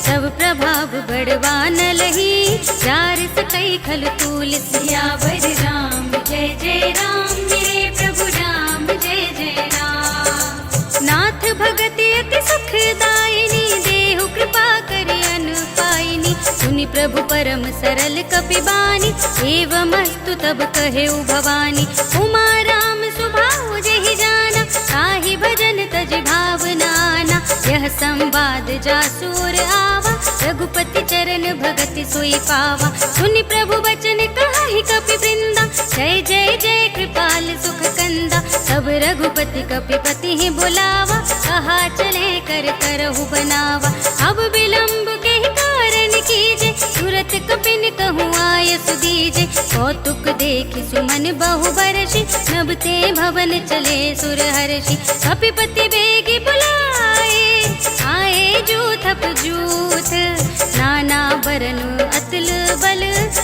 तब प्रभाव बड़वान लही, जार सकई खल तूल। सियावर राम जय जय राम, मेरे प्रभु राम जय जय राम। नाथ भगति अति सुखदायिनी, देहु कृपा करि अनुपायिनी। सुनि प्रभु परम सरल कपि बानी, एवमस्तु तब कहेउ भवानी। उमा राम सुभाउ जेहि जाना, ताहि भजन तज भावनाना। यह संवाद जासुर आवा, रघुपति चरण भगति सोई पावा। सुनि प्रभु बचन कहाहि कपि वृंदा, जय जय जय कृपाल सुख कंदा। तब रघुपति कपिपति ही बुलावा, कहा चले कर करहु बनावा। अब विलंब के ही कारण कीजे, तुरत कपिन कहूँ आय सुदीजे। कौतुक देखि सुमन बहु बरषि, नभ ते भवन चले सुर हर्षि। कपिपति बेगी बुलाए, आए जूथप जूथ। नाना बरन अतुल बल,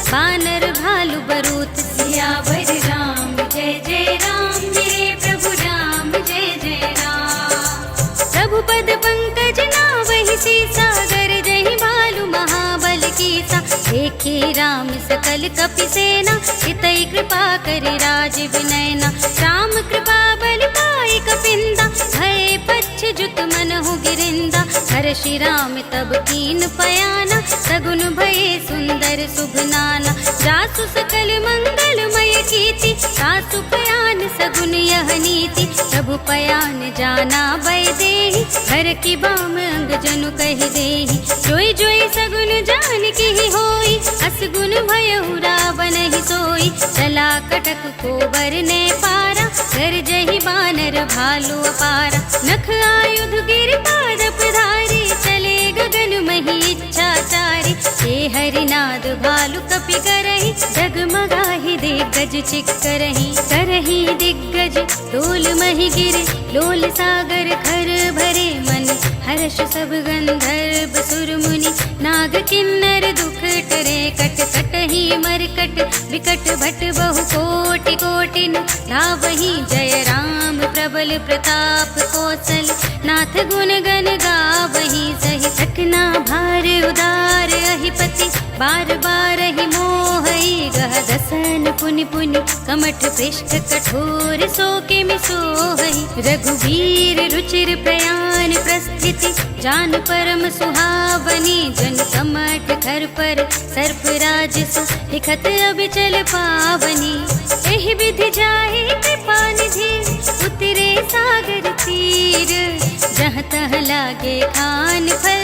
बानर भालु बरूत। सियावर राम जय जय राम, मेरे प्रभु राम जय जय राम। प्रभु पद पंकज नावहि सीसा, गर जहि भालु महाबल कीसा। एक देखे राम सकल कपि सेना, हितै कृपा करि राजीव नयना। राम कृपा बल पाई कपिंदा, भय पच्छ जुत मनहु गिरिंदा। हर्षि राम तब कीन पयाना, सगुन भये सुंदर शुभ नाना। जासु सकल मंगलमय कीर्ति, सासु पयान सगुन यह नीति। प्रभु पयान जाना भय देहि, हर की बाम अंग जनु कहि देहि। जोई जोई सगुन जान की होई, असगुन भयउ रावण ही सोई। चला कटक को बरने पारा, कर जहि बानर भालु अपारा। नख आयुध गिर पादप धारी, चले गगन मही इच्छाचारी। हे हरिनाद भालु कपि करहि, जगमगाहि दिग्गज चिक्करहि। करहि दिग्गज डोल मही गिरे, लोल सागर खर भरे मन। हर्ष सब गंधर्व सुर मुनि, नाग किन्नर दुख टरे। कट कटहि मरकट विकट भट बहु कोटि कोटिन। धावहि जय राम प्रबल प्रताप कौशल, नाथ गुण गण गावहि सहि। सकना भार उदार अहिपति, बार बार ही मोहई। गह दसन पुनि पुनि, कमठ पृष्ठ कठोर सोके में सोहई। रघुवीर रुचिर प्रयाण प्रस्थिति, जान परम सुहावनी। जन कमठ खर पर सर्प राज सु, लिखत अबिचल पावनी। एहि विधि जाहि कृपा निधि, उतरे सागर तीर। जहाँ तह लागे खान फल,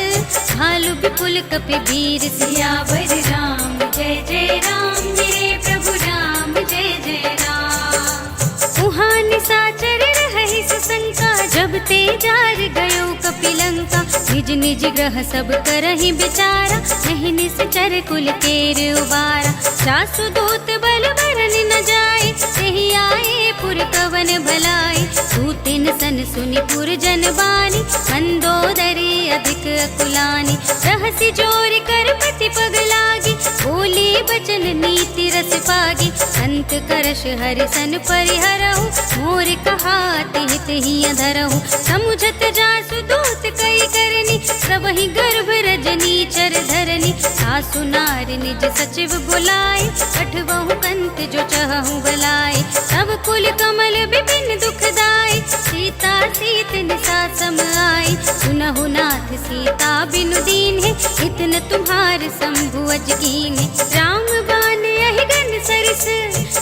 भालु विपुल कपि वीर। सियावर राम जय जय राम, मेरे प्रभु राम जय जय राम। उहाँ निशाचर रहहि सुशंका, जब ते जार गयो कपिलंका। निज निज ग्रह सब करहि विचारा, नहीं निश्चर कुल केर उबारा। सासु दूत बल बरन न जाए, तेहि आए पुर कवन भलाई। सूतिन सन सुनि पुर जन बानी, मंदोदरी अधिक अकुलानी। रहसि जोर कर पति पग लागी, बोली बचन नीति रस पागी। अंत करश हरि सन परिहरहु, मोर कहाति हित ही धरहु। समुझत जासु दूत कई करनी, सबहि गर्भ रजनी चर धरनी। सासु नार निज सचिव बुलाए, अठवहु कंत जो चहु बलाए। सब कुल कमल विपिन दुखदाई, सीता सीत निसा सम आई। सुनहु नाथ सीता बिनु दीन्हे, इतन तुम्हार शंभु अजगीन्हे। राम बान यहि गन सरिस,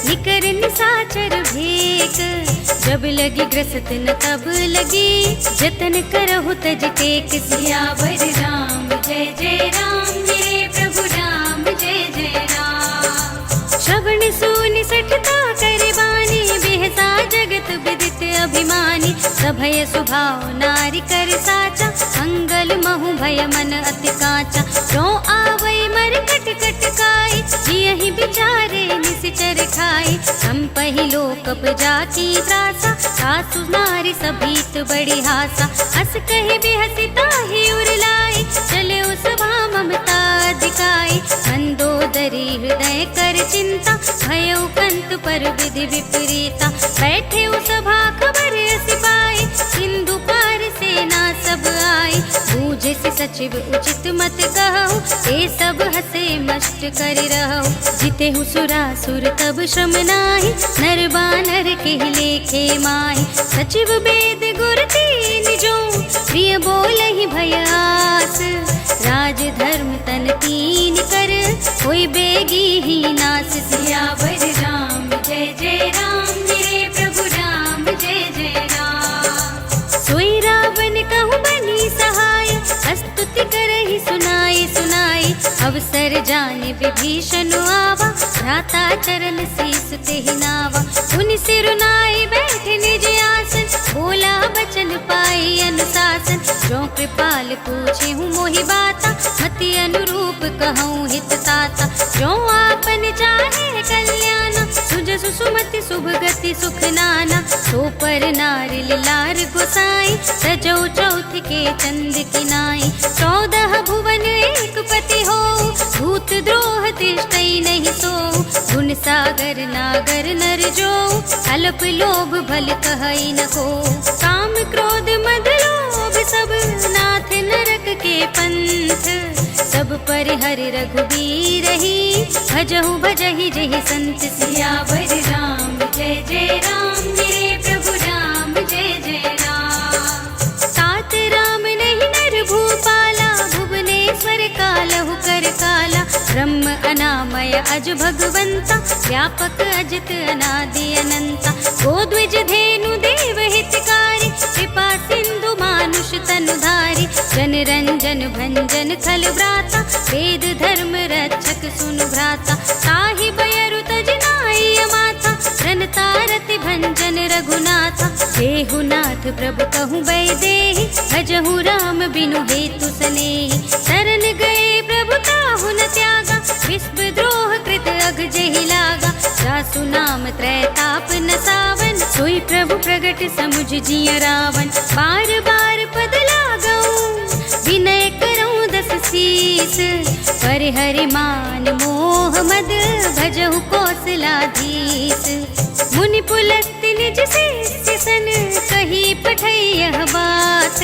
निकर निसाचर भेक। जब लगी ग्रसत न तब लगी, जतन करहु तज टेक। सियावर राम जय जय राम, मेरे प्रभु राम जय जय राम। श्रवण सुनि सठता कर बानी, बेहसा जगत विदित अभिमानी। सभय सुभाव नारी कर साचा, मंगल महु भय मन अति काचा। जो आवै मर कट कट काई, जियहि बिचारे निसिचर खाई। हम पहिलो कप जाकी त्रासा, सासु नारी सभीत बड़ी हासा। हस कहि बिहसि ताहि उरलाई, चले सभा ममता दिखाई। मंदोदरी हृदय कर चिंता, भयउ कंत पर विधि विपरीता। बैठे सभा खबर सिपाही, सिंधु पार सेना सब आई। बूझे से सचिव उचित मत कहु, ते सब हसे मस्त कर रहु। जिते सुरासुर तब श्रम नाही, नर बानर के लेखे माही। सचिव वेद गुर तीन जो, प्रिय बोलहि भय आस। राज धर्म तन तीन कर, होई बेगी ही नास। सियावर राम जय जय राम, मेरे प्रभु राम जय जय राम। सोई रावण कहु बनी सहाय, स्तुति करहि सुनाई सुनाई। अवसर जाने विभीषण आवा, भ्राता चरण शीस तेहि नावा। उनि सिरुनाई बैठे निज आसन, बोला बचन पाई अनुशासन। जो कृपाल पूछे हूँ मोहि बाता, मति अनुरूप कहूँ हित ताता। जो आपन चाहे कल्याण, सुजसु सुमति शुभ गति सुख नाना। सो पर नारी लार गोसाई, सजौ चौथ के चंद किनाई। 14 भुवन एक पति हो, भूत द्रोह तिष्ठई नहीं सो। गुण सागर नागर नर जो, अल्प लोभ भल कहई न को। काम क्रोध मद लोभ सब, नाथ नरक के पंथ। सब पर हरि रघुबीर ही, भजहु भजहि जहि संत सियावर राम। जय जय राम मेरे प्रभु राम, जय जय राम। तात राम नहीं नर भूपाला, भुवनेश्वर कालहु कर काला। ब्रह्म अनामय अज भगवंता, व्यापक अजित अनादि अनंता। गोद्विज धेनु देव हितकारी, कृपा सिंधु मानुष तनुधारी। जन रंजन भंजन खल व्राता, वेद धर्म रक्षक सुनु भ्राता। ताहि बयरु तज नाई माता, रनतारति भंजन रघुनाथा। देहु नाथ प्रभु कहूँ बैदेहि, भजहु राम बिनु हेतु सनेहि। शरण गए प्रभु ताहु न त्यागा, विश्व द्रोह कृत अघ जेहि लागा। जासु नाम त्रैताप न सावन, सोई प्रभु प्रगट समुझ जिय रावण। बार बार पद लागऊं, विनय करऊं दस शीस। पर हरि मान मोह मद, भजहु कौशलाधीश। मुनि पुलस्त्य निज शिष्य सन, कही पठई यह बात।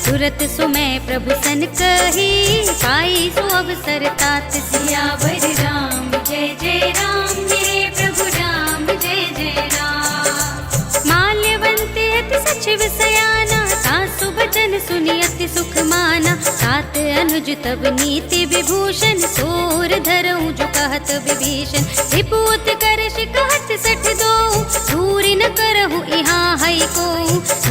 तुरत सुमय प्रभु सन कही, पाई सो अवसर तात। सियावर राम जय जय राम मेरे प्रभु राम, जय जय राम। माल्यवंत अति सचिव सयाना, सासु बचन सुनि अति सुख माना। तात अनुज तब नीति विभूषण, सोर धरऊं जो कहत विभीषण। रिपुत कर कहत सठ दो, दूरी न करहु इहाँ हई को।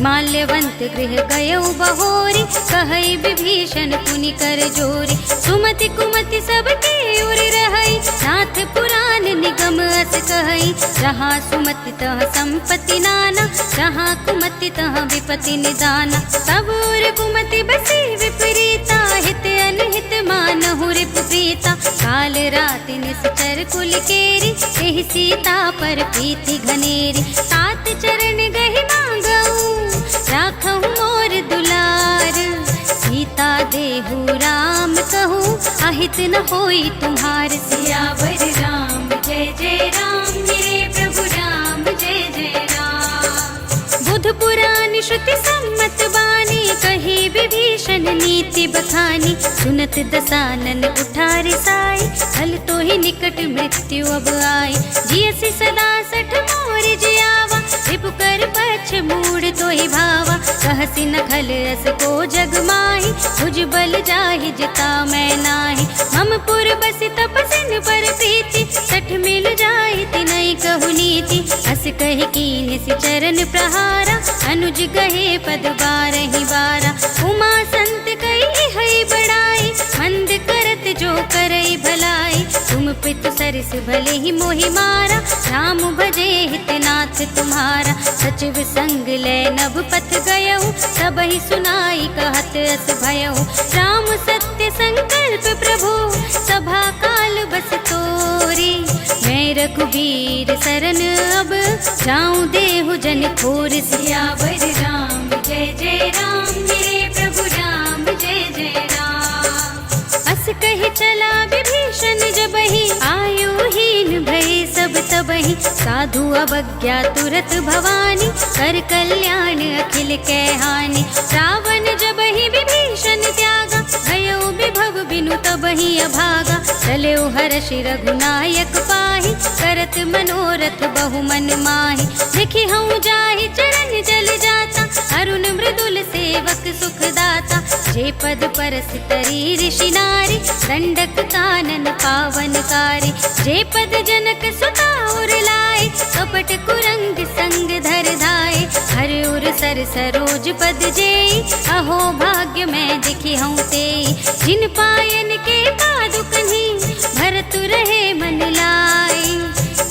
माल्यवंत गृह गयऊ बहोरी, कहई विभीषण पुनि कर जोरी। सुमति कुमति सबके उर रहई, नाथ पुराण निगम अस कहई। जहाँ सुमति तह संपत्ति नाना, जहाँ कुमति तह विपत्ति निदाना। सब उर कुमति बसी विपरीता, हित अनहित मानहु रिपु प्रीता। काल राति निश्चर कुल केरी, एहि सीता पर प्रीति घनेरी। तात चरण गहि मांगऊं, राखहु मोर दुलार। सीता देहु राम कहूँ, अहित न होई तुम्हार। सियावर राम जय जय राम मेरे प्रभु राम, जय जय राम। बुध पुराण श्रुति सम्मत बानी, कही विभीषण नीति बखानी। सुनत दसानन उठार साई, हल तो ही निकट मृत्यु अब आई। जियसि सदा सठ मोर जियावा, रिपु कर पक्ष मूढ़ तो ही भावा। कहसि न खल अस को जग माही, भुज बल जाहि जिता मैं नाही। हम पुर बसि तपसिन पर प्रीति, सठ मिल जाहि तिनहि कहु नीति। हस कहि कीन्ह सि चरण प्रहारा, अनुज गहे पद बारहि बारा। उमा संत कहि हई बड़ाई, मंद करत जो करई भलाई। तुम पितु सरस भले ही मोहि मारा, राम भजे हितनाथ तुम्हारा। सचिव संग ले नभ पथ गयऊ, सबहि सुनाई कहत अस भयऊ। राम सत्य संकल्प प्रभु, सभा काल बस तोरी। मैं रघुबीर सरन अब, जाऊं देहु जन खोर। सियावर राम जय जय राम मेरे प्रभु राम, जय जय राम। अस कहि चला विभीषण जबहि, आयुहीन भय सब तबहि। साधु अवज्ञा तुरत भवानी, कर कल्याण अखिल कै हानि। रावण जबहि विभीषण त्यागा, भयउ विभव बिनु तबहि अभागा। चलेउ हर्षि रघुनायक पाहि, करत मनोरथ बहु मन माहि। लिखि हऊँ जाहि चरण जल जाता, अरुण मृदुल सेवक सुखदाता। जे पद परस तरी ऋषि नारी, दंडक कानन पावनकारी। जे पद जनक सुता उर लाए, कपट कुरंग संग धर धाए। हर उर सर सरोज पद जेई, अहो भाग्य मैं दिखि हूँ तेई। जिन पायन के पादुकन्हि, भरतु रहे मन लाई।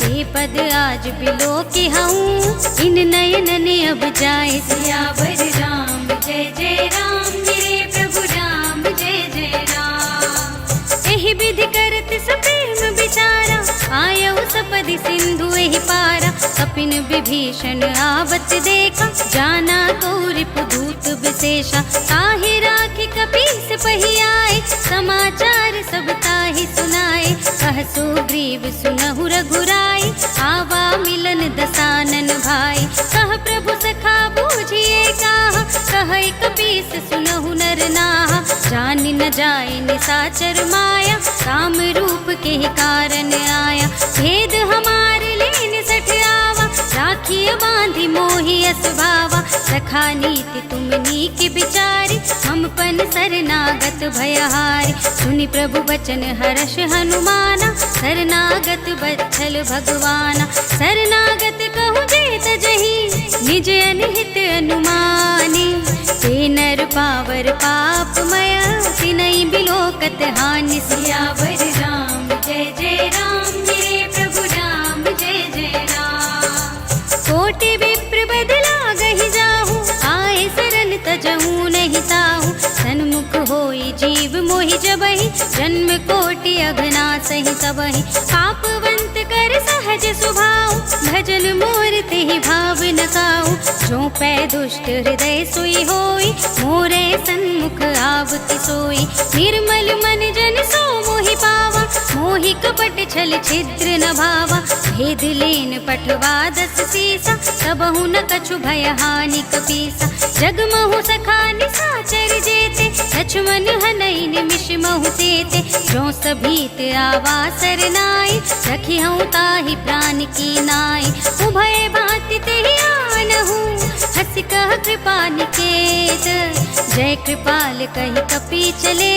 ये पद आज बिलो के हूँ, इन नयन ने अब जाए। सियावर राम जय जय राम मेरे प्रभु राम, जय जय राम। एहि विधि करत सप्रेम विचारा, आयऊ सपदि सिंधु एहि पारा। कपिन विभीषण आवत देखा, जाना कौरिपु दूत विशेषा। ताहि राखि कपीस पहि आए, समाचार सब ताहि सुनाए। कह सुग्रीव सुनहु रघुराई, आवा मिलन दसानन भाई। कह प्रभु सखा बूझिए काहा, कहै कपीस सुनहु नर नाहा। जानि न जाय निसाचर के ही कारण आया। भेद हमारे लेन सठ आवा, राखिय बांधी मोहि असभावा। सखा नीति तुम नीक बिचारी, हम पन शरणागत भयहारी। सुनि प्रभु बचन हर्ष हनुमाना, शरणागत बत्सल भगवाना। शरणागत कहु जेत जही, निज अनहित अनुमानी। ते नर पावर पापमय, तिनहि बिलोकत हानि। सियावर राम जय जय राम, मेरे प्रभु राम जय जय राम। कोटि विप्र बदला गहि जाहु, आए शरण तजहु नहीं ताहु। सन्मुख होई जीव मोहि जबहि, जन्म कोटि अघना सहि सबहि। पापवंत कर सहज सुभाव, भजन मोर तेहि भाव न काहु। जो पै दुष्ट हृदय सोई होई, मोरे सन्मुख आवति सोई। निर्मल मन जन सो मोहि पावा, मोहि कपट छल छिद्र न भावा। भेद लेन पठवा दस सीसा, सबहु न कछु भय हानि कपीसा। जगमहु सखा निसाचर जेते, लक्ष्मण हनई निमिष महु तेते। जो सभीत आवा सरनाई, रखिहउँ ताहि प्राण की नाई। उभय भांति तेहि आनहु, हँसि कह कृपा निकेत। जय कृपाल कहि कपि चले,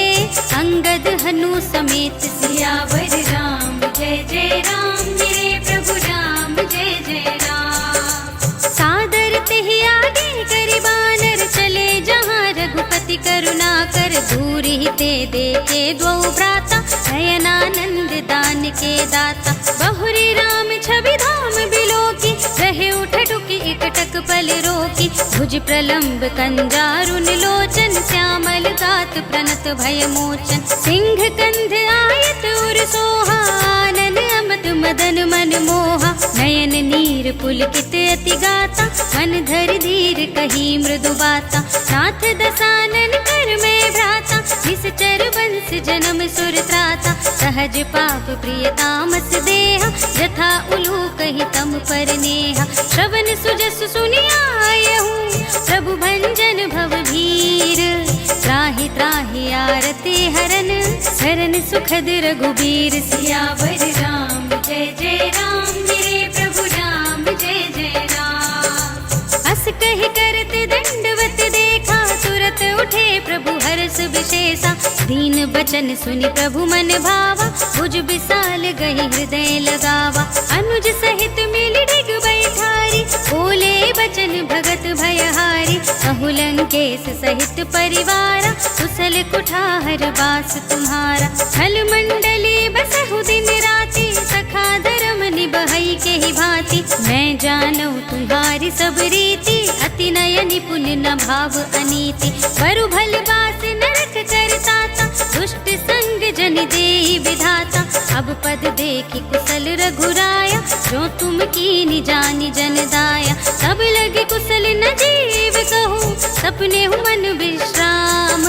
अंगद हनु समेत। सियावर राम जय जय राम, मेरे प्रभु राम जय जय राम। सादर तेहि आगे करि बानर, चले जहाँ रघुपति करुणा कर। दूर ही ते देखे द्वौ भ्राता, नयनानंद दान के दाता। बहुरी राम छवि धाम बिलोकी, रहे उठटुकी एकटक पल रोकी। भुज प्रलंब कंजारुन लोचन, श्यामल गात प्रणत भय मोचन। सिंह कंध आयत उर सोहा, आनन अमत मदन मन मोहा। नयन नीर पुलकित अति गाता, मन धर धीर कही मृदु बाता। नाथ दसानन कर में भ्राता, निश्चर वंश जन्म सुर त्राता। सहज पाप प्रिय तामस देहा, जथा उलूक ही तम पर नेहा। श्रवण सुजस सुनियायहु, प्रभु भंजन भव भीर। त्राहि त्राहि आरती हरन, शरण सुखद रघुबीर। सियावर राम जय जय राम, मेरे प्रभु राम जय जय राम। अस कहि करत दंडवत देखा, तुरत उठे प्रभु हर्ष विशेषा। दीन बचन सुनि प्रभु मन भावा, भुज विशाल गहि हृदय लगावा। अनुज सहित मिल डिग बैठारी, बोले बचन भगत भयहारी। कहु लंकेश सहित परिवारा, कुशल कुठार बास तुम्हारा। छल मंडली बसहु दिन राति, सखा धर्म निबहई के ही भांति। मैं जानू तुम्हारी सब रीति, अति नय निपुण न भाव अनीति। बरु भल बास नरक करताता, दुष्ट संग जन देहि विधाता। अब पद देखि कुशल रघुराया, जो तुम कीनि जानि जन दाया। सब लगे कुशल न जीव कहूँ, सपने हूँ मन विश्राम।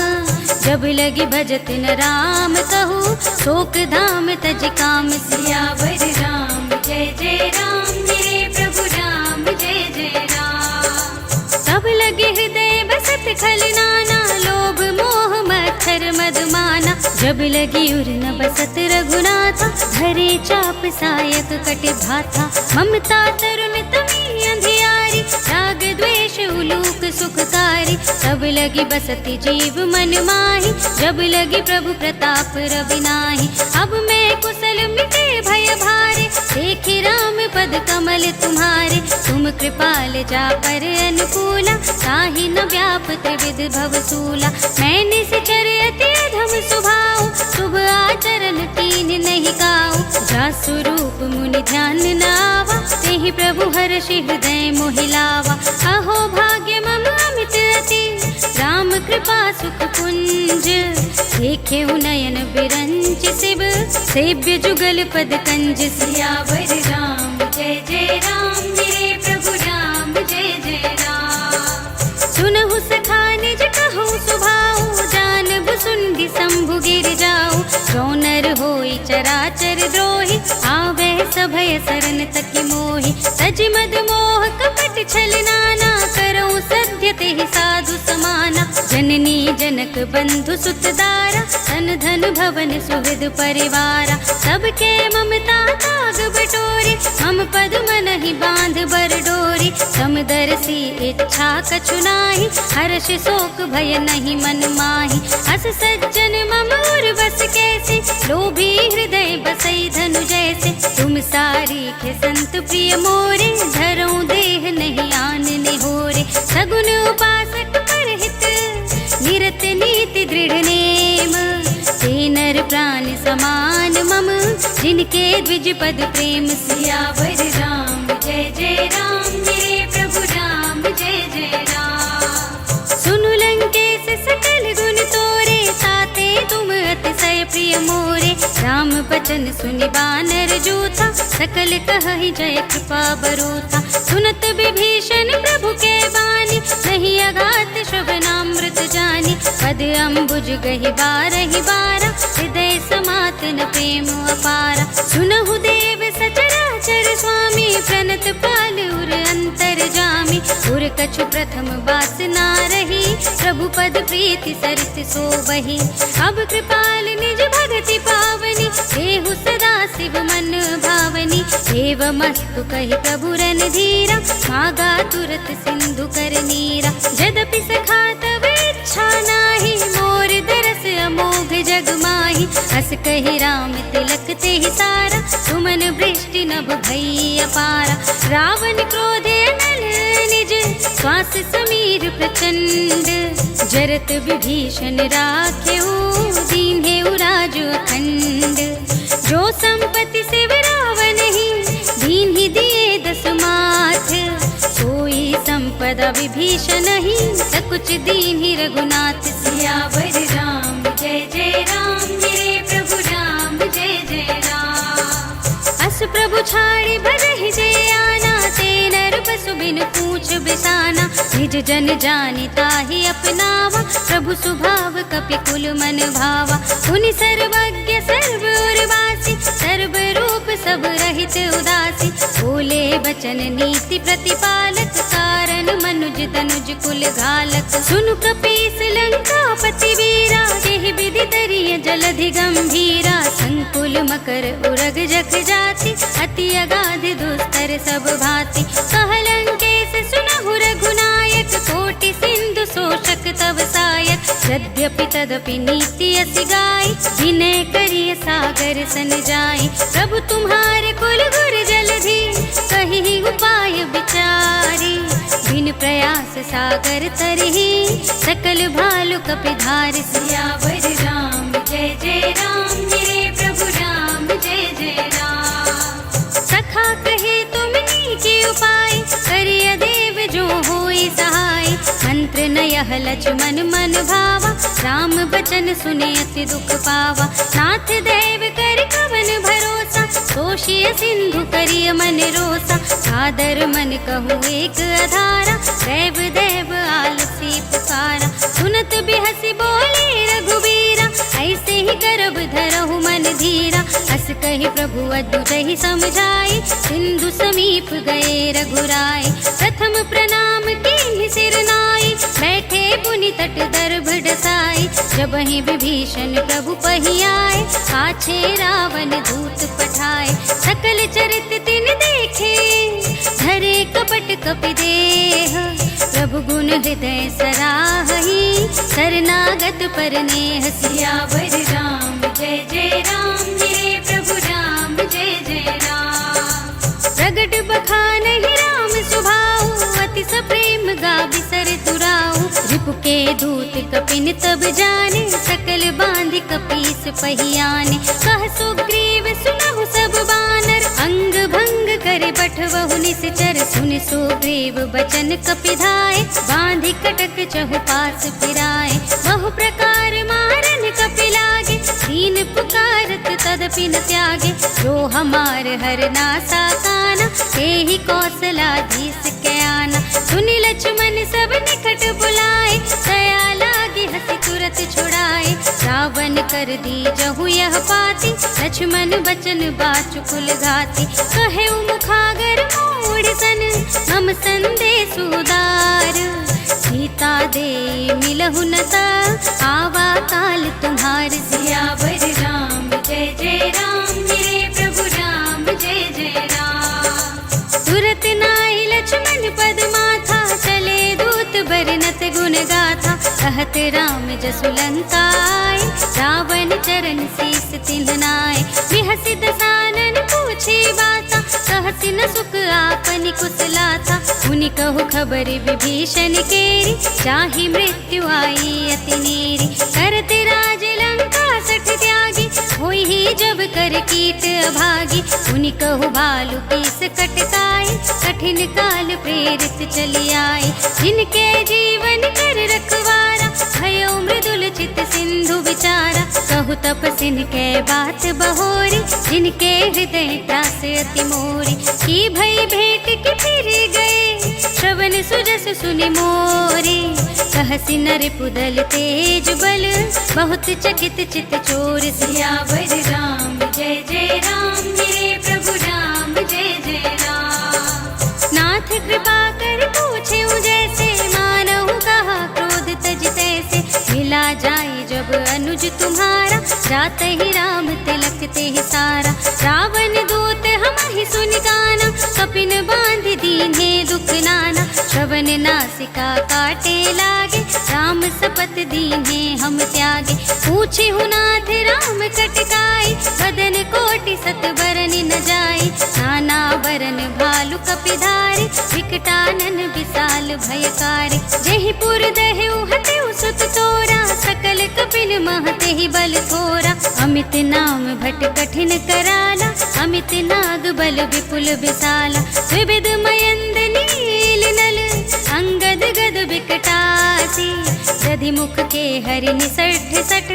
जब लगी भजत न राम कहूँ, शोक धाम तज काम। सियावर राम जय जय राम, मेरे प्रभु राम जय जय राम। सब लगे हृदय बसत खल नाना, लोभ मोह मच्छर मधुमाना। जब लगी उर न बसत रघुनाथा, धरे चाप सायक कट भाथा। ममता तरुण तमी अंधियारी, राग द्वेष उलूक सुखकारी। तब लगी बसती जीव मन माही, जब लगी प्रभु प्रताप रवि नाही। अब मैं कुशल मिटे भय भारे, देखी राम पद कमल तुम्हारे। तुम कृपाल जा पर अनुकूला, ताहि न व्याप त्रिविध भवसूला। मैं निश्चर अति अधम स्वभाव, शुभ आचरण कीन नहीं काऊ। जा स्वरूप मुनि ध्यान न आवा, तेहि प्रभु हर्षि हृदय मोहिलावा। अहो भाग्य मम अमित अति, राम कृपा सुख पुंज। देखे नयन बिरंच शिव, सेव्य जुगल पद कंज। सियावर राम जय जय राम, मेरे प्रभु राम जय जय राम। सुनहु सखा निज कहूँ सुभाऊ, जानबु सुंदि शंभु गिर जाऊ। जो नर होई चराचर द्रोही, आवे सभय शरण तकी मोहि। तज मद मोह कपट छल नाना, करऊँ सत्य तेहि साधु समाना। जन जननी जनक बंधु सुतदारा, धन धन भवन सुहृद परिवारा। सबके ममता ताग बटोरी, मम पद मनहि बांध बर डोरी। समदर्शी इच्छा कछु नाही, हर्ष शोक भय नहीं मन माही। अस सज्जन मम उर बस कैसे, लोभी हृदय बसई धनु जैसे। तुम सारीखे संत प्रिय मोरे, धरऊं देह नहीं आन निहोरे। सगुन उपासक परहित, निरत नीति दृढ़ नेम। ते नर प्राण समान मम, जिनके द्विज पद प्रेम। सियावर राम जय जय राम, मेरे प्रभु राम जय जय राम। सुनु लंकेश सकल गुण तोरे, ताते तुम अतिशय प्रिय मोरे। राम बचन सुनि बानर जूथा, सकल कहहि जय कृपा बरूथा। सुनत विभीषण प्रभु के बानी, नहीं अघात श्रवणामृत जानी। पद अम्बुज गहि बारहि बारा, हृदय समातन प्रेम अपारा। सुनहु देव सचराचर स्वामी, प्रणत पाल उर अंतर जामी। उर कछु प्रथम वासना रही, प्रभु पद प्रीति सरित सोबहि। अब कृपाल निज भगति पावनी, देहु सदा शिव मन भावनी। एवमस्तु कहि प्रभु रणधीरा, मागा तुरत सिंधु कर नीरा। यद्यपि सखा तब इच्छा नाही, मोर दरस अमोघ जग माही। हस कहि राम तिलक तेहि सारा, सुमन वृष्टि नभ भई अपारा। रावण क्रोधे नल निज, श्वास समीर प्रचंड। जरत विभीषण राखेऊ, दीन्हेउ राज अखंड। जो संपत्ति शिव रावण ही, दीन्हि दिए दस माथ। सोई संपदा विभीषण ही, सकुच दीन्हि रघुनाथ। सियावर राम जय जय राम, मेरे प्रभु राम जय जय राम। अस प्रभु छाड़ि भरहि जे आना, ते नर पशु बिनु पूछ बिसाना। निज जन जानि ताहि अपनावा, प्रभु स्वभाव कपि कुल मन भावा। मुनि सर्वज्ञ सर्व उर्वासी, सर्व रूप सब रहित उदासी। बोले बचन नीति प्रतिपालक, कारण मनुज तनुज कुल घालक। सुनु कपीस लंकापति वीरा, जेहि विधि तरिय जलधि गंभीरा। संकुल मकर उरग जख जाति, अति अगाध दुस्तर सब भांति। कह लंकेश सुनहु रघुनायक, कोटि सिंधु शोषक तव सायक। यद्यपि तदपि नीति असि गाई, विनय करिय सागर सन जाई। प्रभु तुम्हारे कुल गुर जलधि, कहि उपाय विचारी। बिन प्रयास सागर तरहि, सकल भालु कपि धारि। सियावर राम जय जय राम, मेरे प्रभु राम जय जय राम। सखा कहे तुम नीके उपाय, करिय देव जो होई सहाय। मंत्र नयह लक्ष्मण मन भावा, राम बचन सुने अति दुख पावा। नाथ देव कर कवन भरोसा, तोषिय सिंधु करिय मन रोसा। सादर मन कहूँ एक अधारा, देव देव आलसी पुकारा। सुनत बिहसी बोले रघुबीरा, ऐसे ही गर्भ धरहु मन धीरा। हस कहि प्रभु अद्भुतहि समझाई, सिंधु समीप गए रघुराय। प्रथम प्रणाम कीन्हि सिर नाई, बैठे पुनि तट दर्भ डसाई। जबहि विभीषण प्रभु पहि आए, पाछे रावण दूत पठाए। सकल चरित तिन देखे, धरे कपट कपि देह। प्रभु गुण हृदय सराहहि, शरणागत पर नेह। सियावर राम जय जय राम, मेरे प्रभु राम जय जय राम। प्रगट बखानहि राम सुभाऊ, अति सप्रेम गा बिसर तुराऊ। रिपु के दूत कपिन तब जाने, सकल बांधि कपीस पहियाने। कह सुग्रीव सुनहु सब बानर, अंग भंग करे बठवहु निश्चर। सुन सुग्रीव बचन कपिधाय, बांधि कटक चहु पास फिराए। बहु प्रकार मारन कपि लागे, दीन पुकारत तदपि न त्यागे। जो हमार हर नासा काना, तेहि कौशलाधीश के आना। सुनि लक्ष्मण सब निकट बुलाए, दया लागी हंसी तुरत छुड़ाए। रावण कर दी जहु यह पाती, लक्ष्मण बचन बाचु कुल घाती। कहे मुखागर मूढ़ सन, हम संदेश उदार। सीता दे मिलहु कहु न ता आवा काल तुम्हार सियावर राम जय जय राम मेरे प्रभु राम जय जय राम। तुरत नाई लक्ष्मण पद माथा चले दूत बरनत गुण गाथा कहत राम जसु लंका आए रावण चरण शीस तिन्ह नाय। बिहसि दसानन पूछे बाता कहसि न सुख आपनि कुशलाता मुनि कहु खबर विभीषण केरी चाहि मृत्यु आई अति नेरी। करते राज लंका सठ त्यागी होई ही जब कर कीट अभागी मुनि कहु भालु कीस कटकाई कठिन काल प्रेरित चली आए। जिनके जीवन कर रखवारा भयो मृदुल चित सिंधु विचारा कहु तपसिन के बात बहोरी जिनके हृदय त्रास अति मोरी। की भई भेंट की फिर गए श्रवण सुजस सुनि मोरी कहसि नर पुदल तेज बल बहुत चकित चित चोर सियावर राम जय जय राम मेरे प्रभु राम जय जय राम। नाथ कृपा कर पूछे जैसे मानहु कहा क्रोध तज तैसे मिला जाए जब अनुज तुम्हारा जात ही राम तिलक ते ही सारा। रावण दूत हमहि सुनि गाना कपिन बांध दीन्हे दुख नाना श्रवण नासिका काटे लागे राम सपत दीन्हे हम त्यागे। पूछे हु नाथ राम कटकाई बदन कोटि सत बरन न जाई नाना बरन भालु कपिधारी विकटानन विशाल भयकारी। जेहि पुर दहेउ हतेउ सुत तोरा सकल कपिन महते ही बल थोरा। अमित नाम भट कठिन कराला अमित नाग बल विपुल विशाला। विविध मयंद नील नल अंगद गद विकटासी दधि मुख के हरि निसठ सठ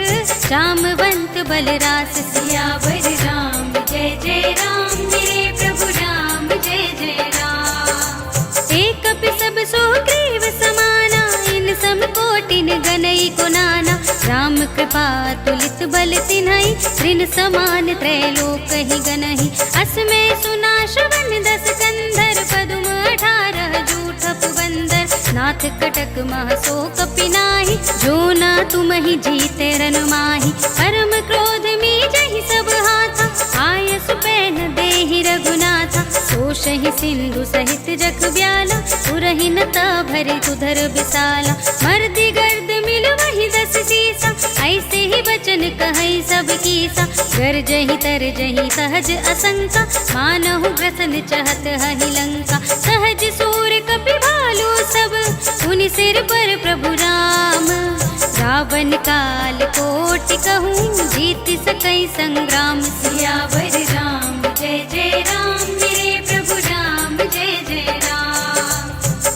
जामवंत बलरास सियावर राम जय जय राम मेरे प्रभु राम जय जय राम। एक कपि सब सुग्रीव समाना इन सम कोटिन गनई को नाना राम कृपा तुलित बल तिन्हई ऋण समान त्रैलोक ही गनहि। असमय सुना श्रवण दस कंधर पदुम 18 जूठ पुबंदर नाथ कटक मह सो कपि नाही जो ना तुम ही जीते रन माही। परम क्रोध में जहि सब हाथा आयस पैन देहि रघुनाथा सोषहि सिंधु सहित जख ब्याला पुरहि न ता भरि तुधर विशाला। मर्दि गर्द मिल वही 10 सीसा ऐसे ही बचन कहई सब कीसा। गरजहि तरजहि सहज असंका मानहु ग्रसन चहत हहि लंका। सहज सूर कपि भालु सब उनि सिर पर प्रभु राम रावण काल कोटि कहूँ जीत सकई संग्राम सियावर राम जय जय राम मेरे प्रभु राम जय जय राम।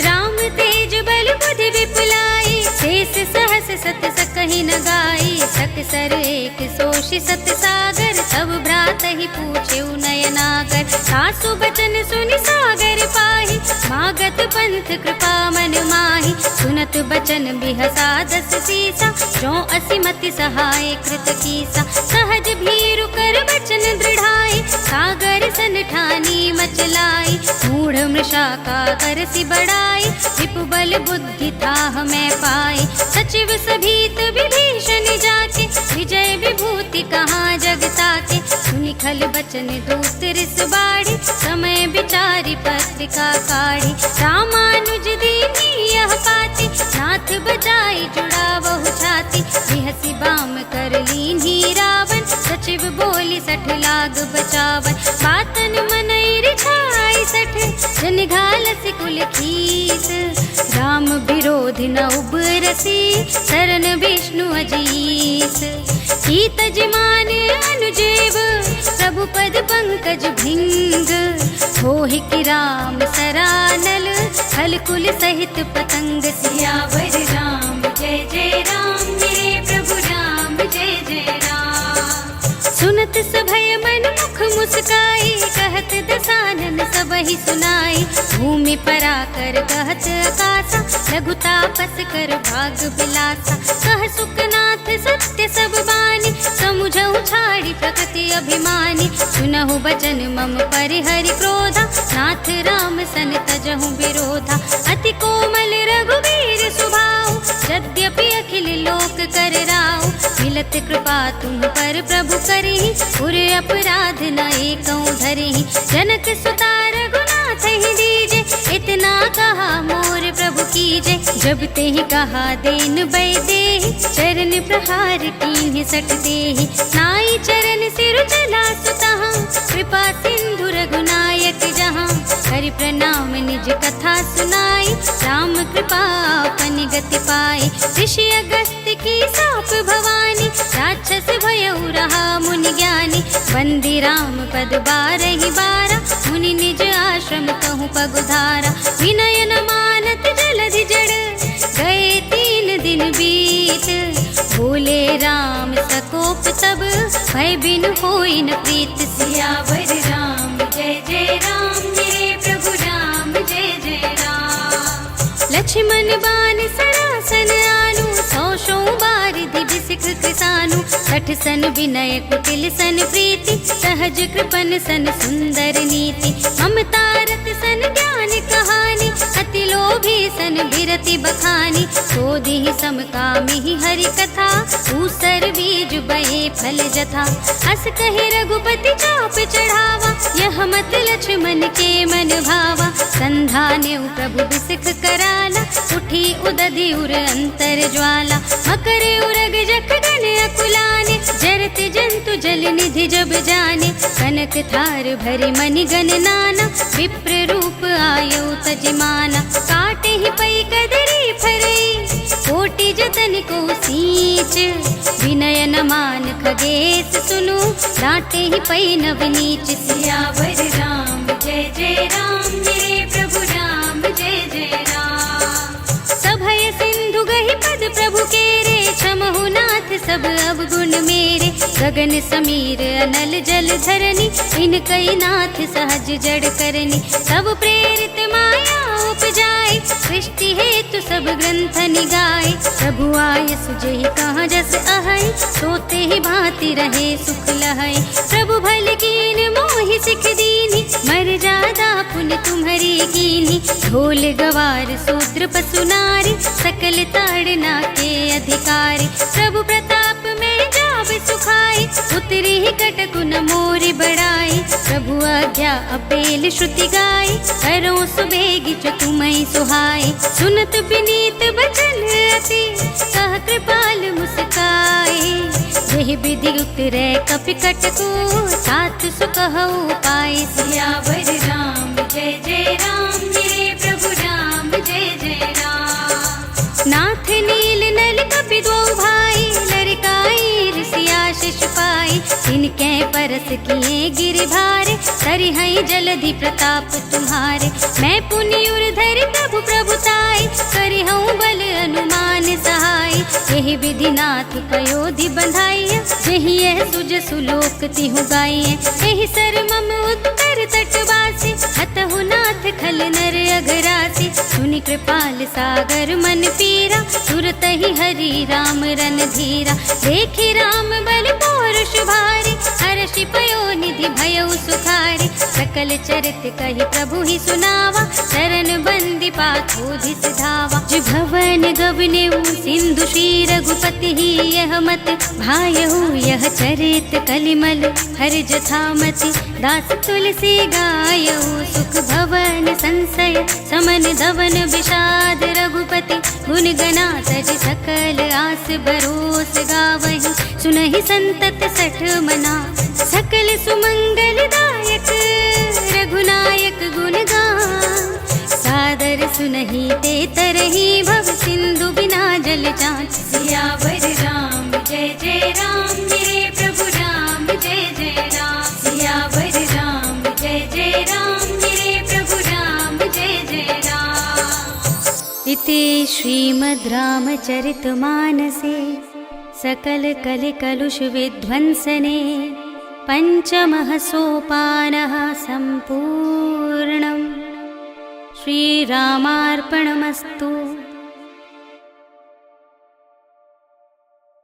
राम तेज बल बुद्धि विपुलाई शेष सहस सत सकहि न गाई। सकसर एक सोषि सत सागर तब भ्रात ही पूछे नयनागर। सासु बचन सुनि सागर पाहि मागत पंथ कृपा मन माहि। सुनत बचन बिहसा 10 सीसा जो असिमति सहाय कृत कीसा। सहज भीरु कर बचन दृढ़ाई सागर सन ठानी मचलाई। मूढ़ मृषा का करसि बढ़ाई विपु बल बुद्धि ताह मैं पाई। सचिव सभीत विभीषण जाके विजय विभूति कहाँ जग ताके। सुनि खल बचन दूत रिस बाड़ी समय विचारी पत्रिका काढ़ी। रामानुज दीनी यह पाती नाथ बजाई जुड़ावहु छाती। बिहसि बाम कर लीन्ही रावण सचिव बोली 60 लाग बचावन। बातन मनई रिझाई 60 जन घालसि कुल खीस। राम विरोधि न उबरसी शरण विष्णु अजीस। कीत जिमान अनुजेव प्रभु पद पंकज भिंग। होहि कि राम सरानल हल कुल सहित पतंग सियावर राम जय जय राम मेरे प्रभु राम जय जय राम। सुनत सभय मन मुख मुस्काई कहत दसानन सबहि सुनाई। भूमि पराकर कहत आकाशा लघु तापस कर भाग बिलासा। कह सुखनाथ सत्य सब बानी समुझहु छाड़ी प्रकृति अभिमानी। सुनहु बचन मम परिहरि क्रोधा नाथ राम सन तजहु विरोधा। अति कोमल रघुवीर सुभाऊ यद्यपि अखिल मिलत कृपा तुम पर प्रभु करहि, उर अपराध न एकौ धरहि। जनक सुता रघुनाथ ही दीजे, इतना कहा मोर प्रभु कीजे। जब तेहि कहा देन बैदेहि, चरण प्रहार कीन्हि सट देहि। नाई चरण सिर चला सुतहाँ, कृपा सिंधु रघुनायक जहाँ। करि प्रणाम निज कथा सुनाई, राम कृपा अपन गति पाई। ऋषि अगस्त्य की साप भवानी, राक्षस भयउ रहा मुनि ज्ञानी। बंदी राम पद बारहि बारा, मुनि निज आश्रम कहूँ पगुधारा। विनय न मानत जलधि जड़, गए 3 दिन बीत। बोले राम सकोप तब, भय बिन होई न प्रीत। सियावर राम जय जय राम, मेरे प्रभु राम जय जय राम। लक्ष्मण बान सरासन आनु, 100 बारिधि बिसिख किसानु। 60 सन विनय कुटिल सन प्रीति, सहज कृपन सन सुंदर नीति। ममता रत सन ज्ञान कहानी, अति लोभी सन बिरति बखानी। क्रोधि समकामि हरि कथा, ऊसर बीज बये फल जथा। अस कहि रघुपति चाप चढ़ावा, यह मत लक्ष्मण के मन भावा। संधान्यु प्रभु बिसिख कराला, उठी उदधि उर अंतर ज्वाला। मकर उरग जख गण अकुलाने, जरत जंतु जल निधि जब जाने। कनक थार भरि मनि गण नाना, विप्र रूप आयु तजमाना। काटे ही पै कदरी फरई, कोटि जतन को सींच। विनय न मान खगेश सुनु, डांटे ही पै नव नीच। सियावर राम जय जय राम, मेरे प्रभु राम जय जय राम। सभय सिंधु गहि पद प्रभु केरे, क्षमहु नाथ सब अवगुण मेरे। गगन समीर अनल जल धरनी, इनकई नाथ सहज जड़ करनी। सब प्रेरित माया उपजाए, सृष्टि हेतु सब ग्रंथ निगाए। प्रभु आय सुजहि कहाँ जस अहै, सोते ही भांति रहे सुख लहै। प्रभु भल कीन मोहि सिख दीनी, मर जादा पुन तुम्हरी कीनी। ढोल गवार शूद्र पशु नारी, सकल ताड़ना के अधिकारी। प्रभु प्रताप में जाब सुखाई, उतरी ही कटकु न मोरि बड़ाई। प्रभु आज्ञा अपेल श्रुति गाई, करो सुबेगी जो तुम्हें सुहाई। सुनत विनीत बचन अति, कह कृपाल मुस्काए। यही विधि उतरे कपि कटकु, सात सुकहु पाए। सियावर राम जय जय राम, मेरे प्रभु राम जय जय राम। नाथ नील नल कपि दो भाई, लरिकाई ऋषि आशीष पाई। इनके परस किए गिर भारे, सरिहै जलधि प्रताप तुम्हारे। मैं पुनि उर धरि प्रभु प्रभुताई, करिहऊँ बल अनुमान सहाय। यही विधि नाथ पयोधि बंधाइय, जहि यह सुज सुलोक तिहु गाइय। यही सर मम उत्तर तटवासी, हतहु नाथ खल नर अघरासी। सुनि कृपाल सागर मन पीरा, तुरत ही हरि राम रन धीरा। देखि राम बल पौरुष भारी, हर्षि पयो निधि भयउ सुखारी। सकल चरित कहि प्रभु ही सुनावा, चरण बंदी पाथोधि सिधावा। भवन गवनेउ सिंधु श्री रघुपति ही, यह मत भायहु यह चरित कलिमल हर जथामति। दास तुलसी गायहु, सुख भवन संशय समन धवन विषाद। रघुपति गुण गना तज सकल आस भरोस गावहि। सुनहि संतत सठ मना, सकल सुमंगल दायक। रघुनायक गुण गान, सादर सुनहि ते तरहि। भव सिंधु बिना जल जात। सियावर राम जय जय राम, मेरे प्रभु राम जय जय राम। सियावर राम जय जय राम, मेरे प्रभु राम जय जय राम। इति श्रीमद् रामचरितमानसे सकल कलि कलुष विध्वंसने, पंचमः सोपानः सम्पूर्णम्। श्रीरामार्पणमस्तु।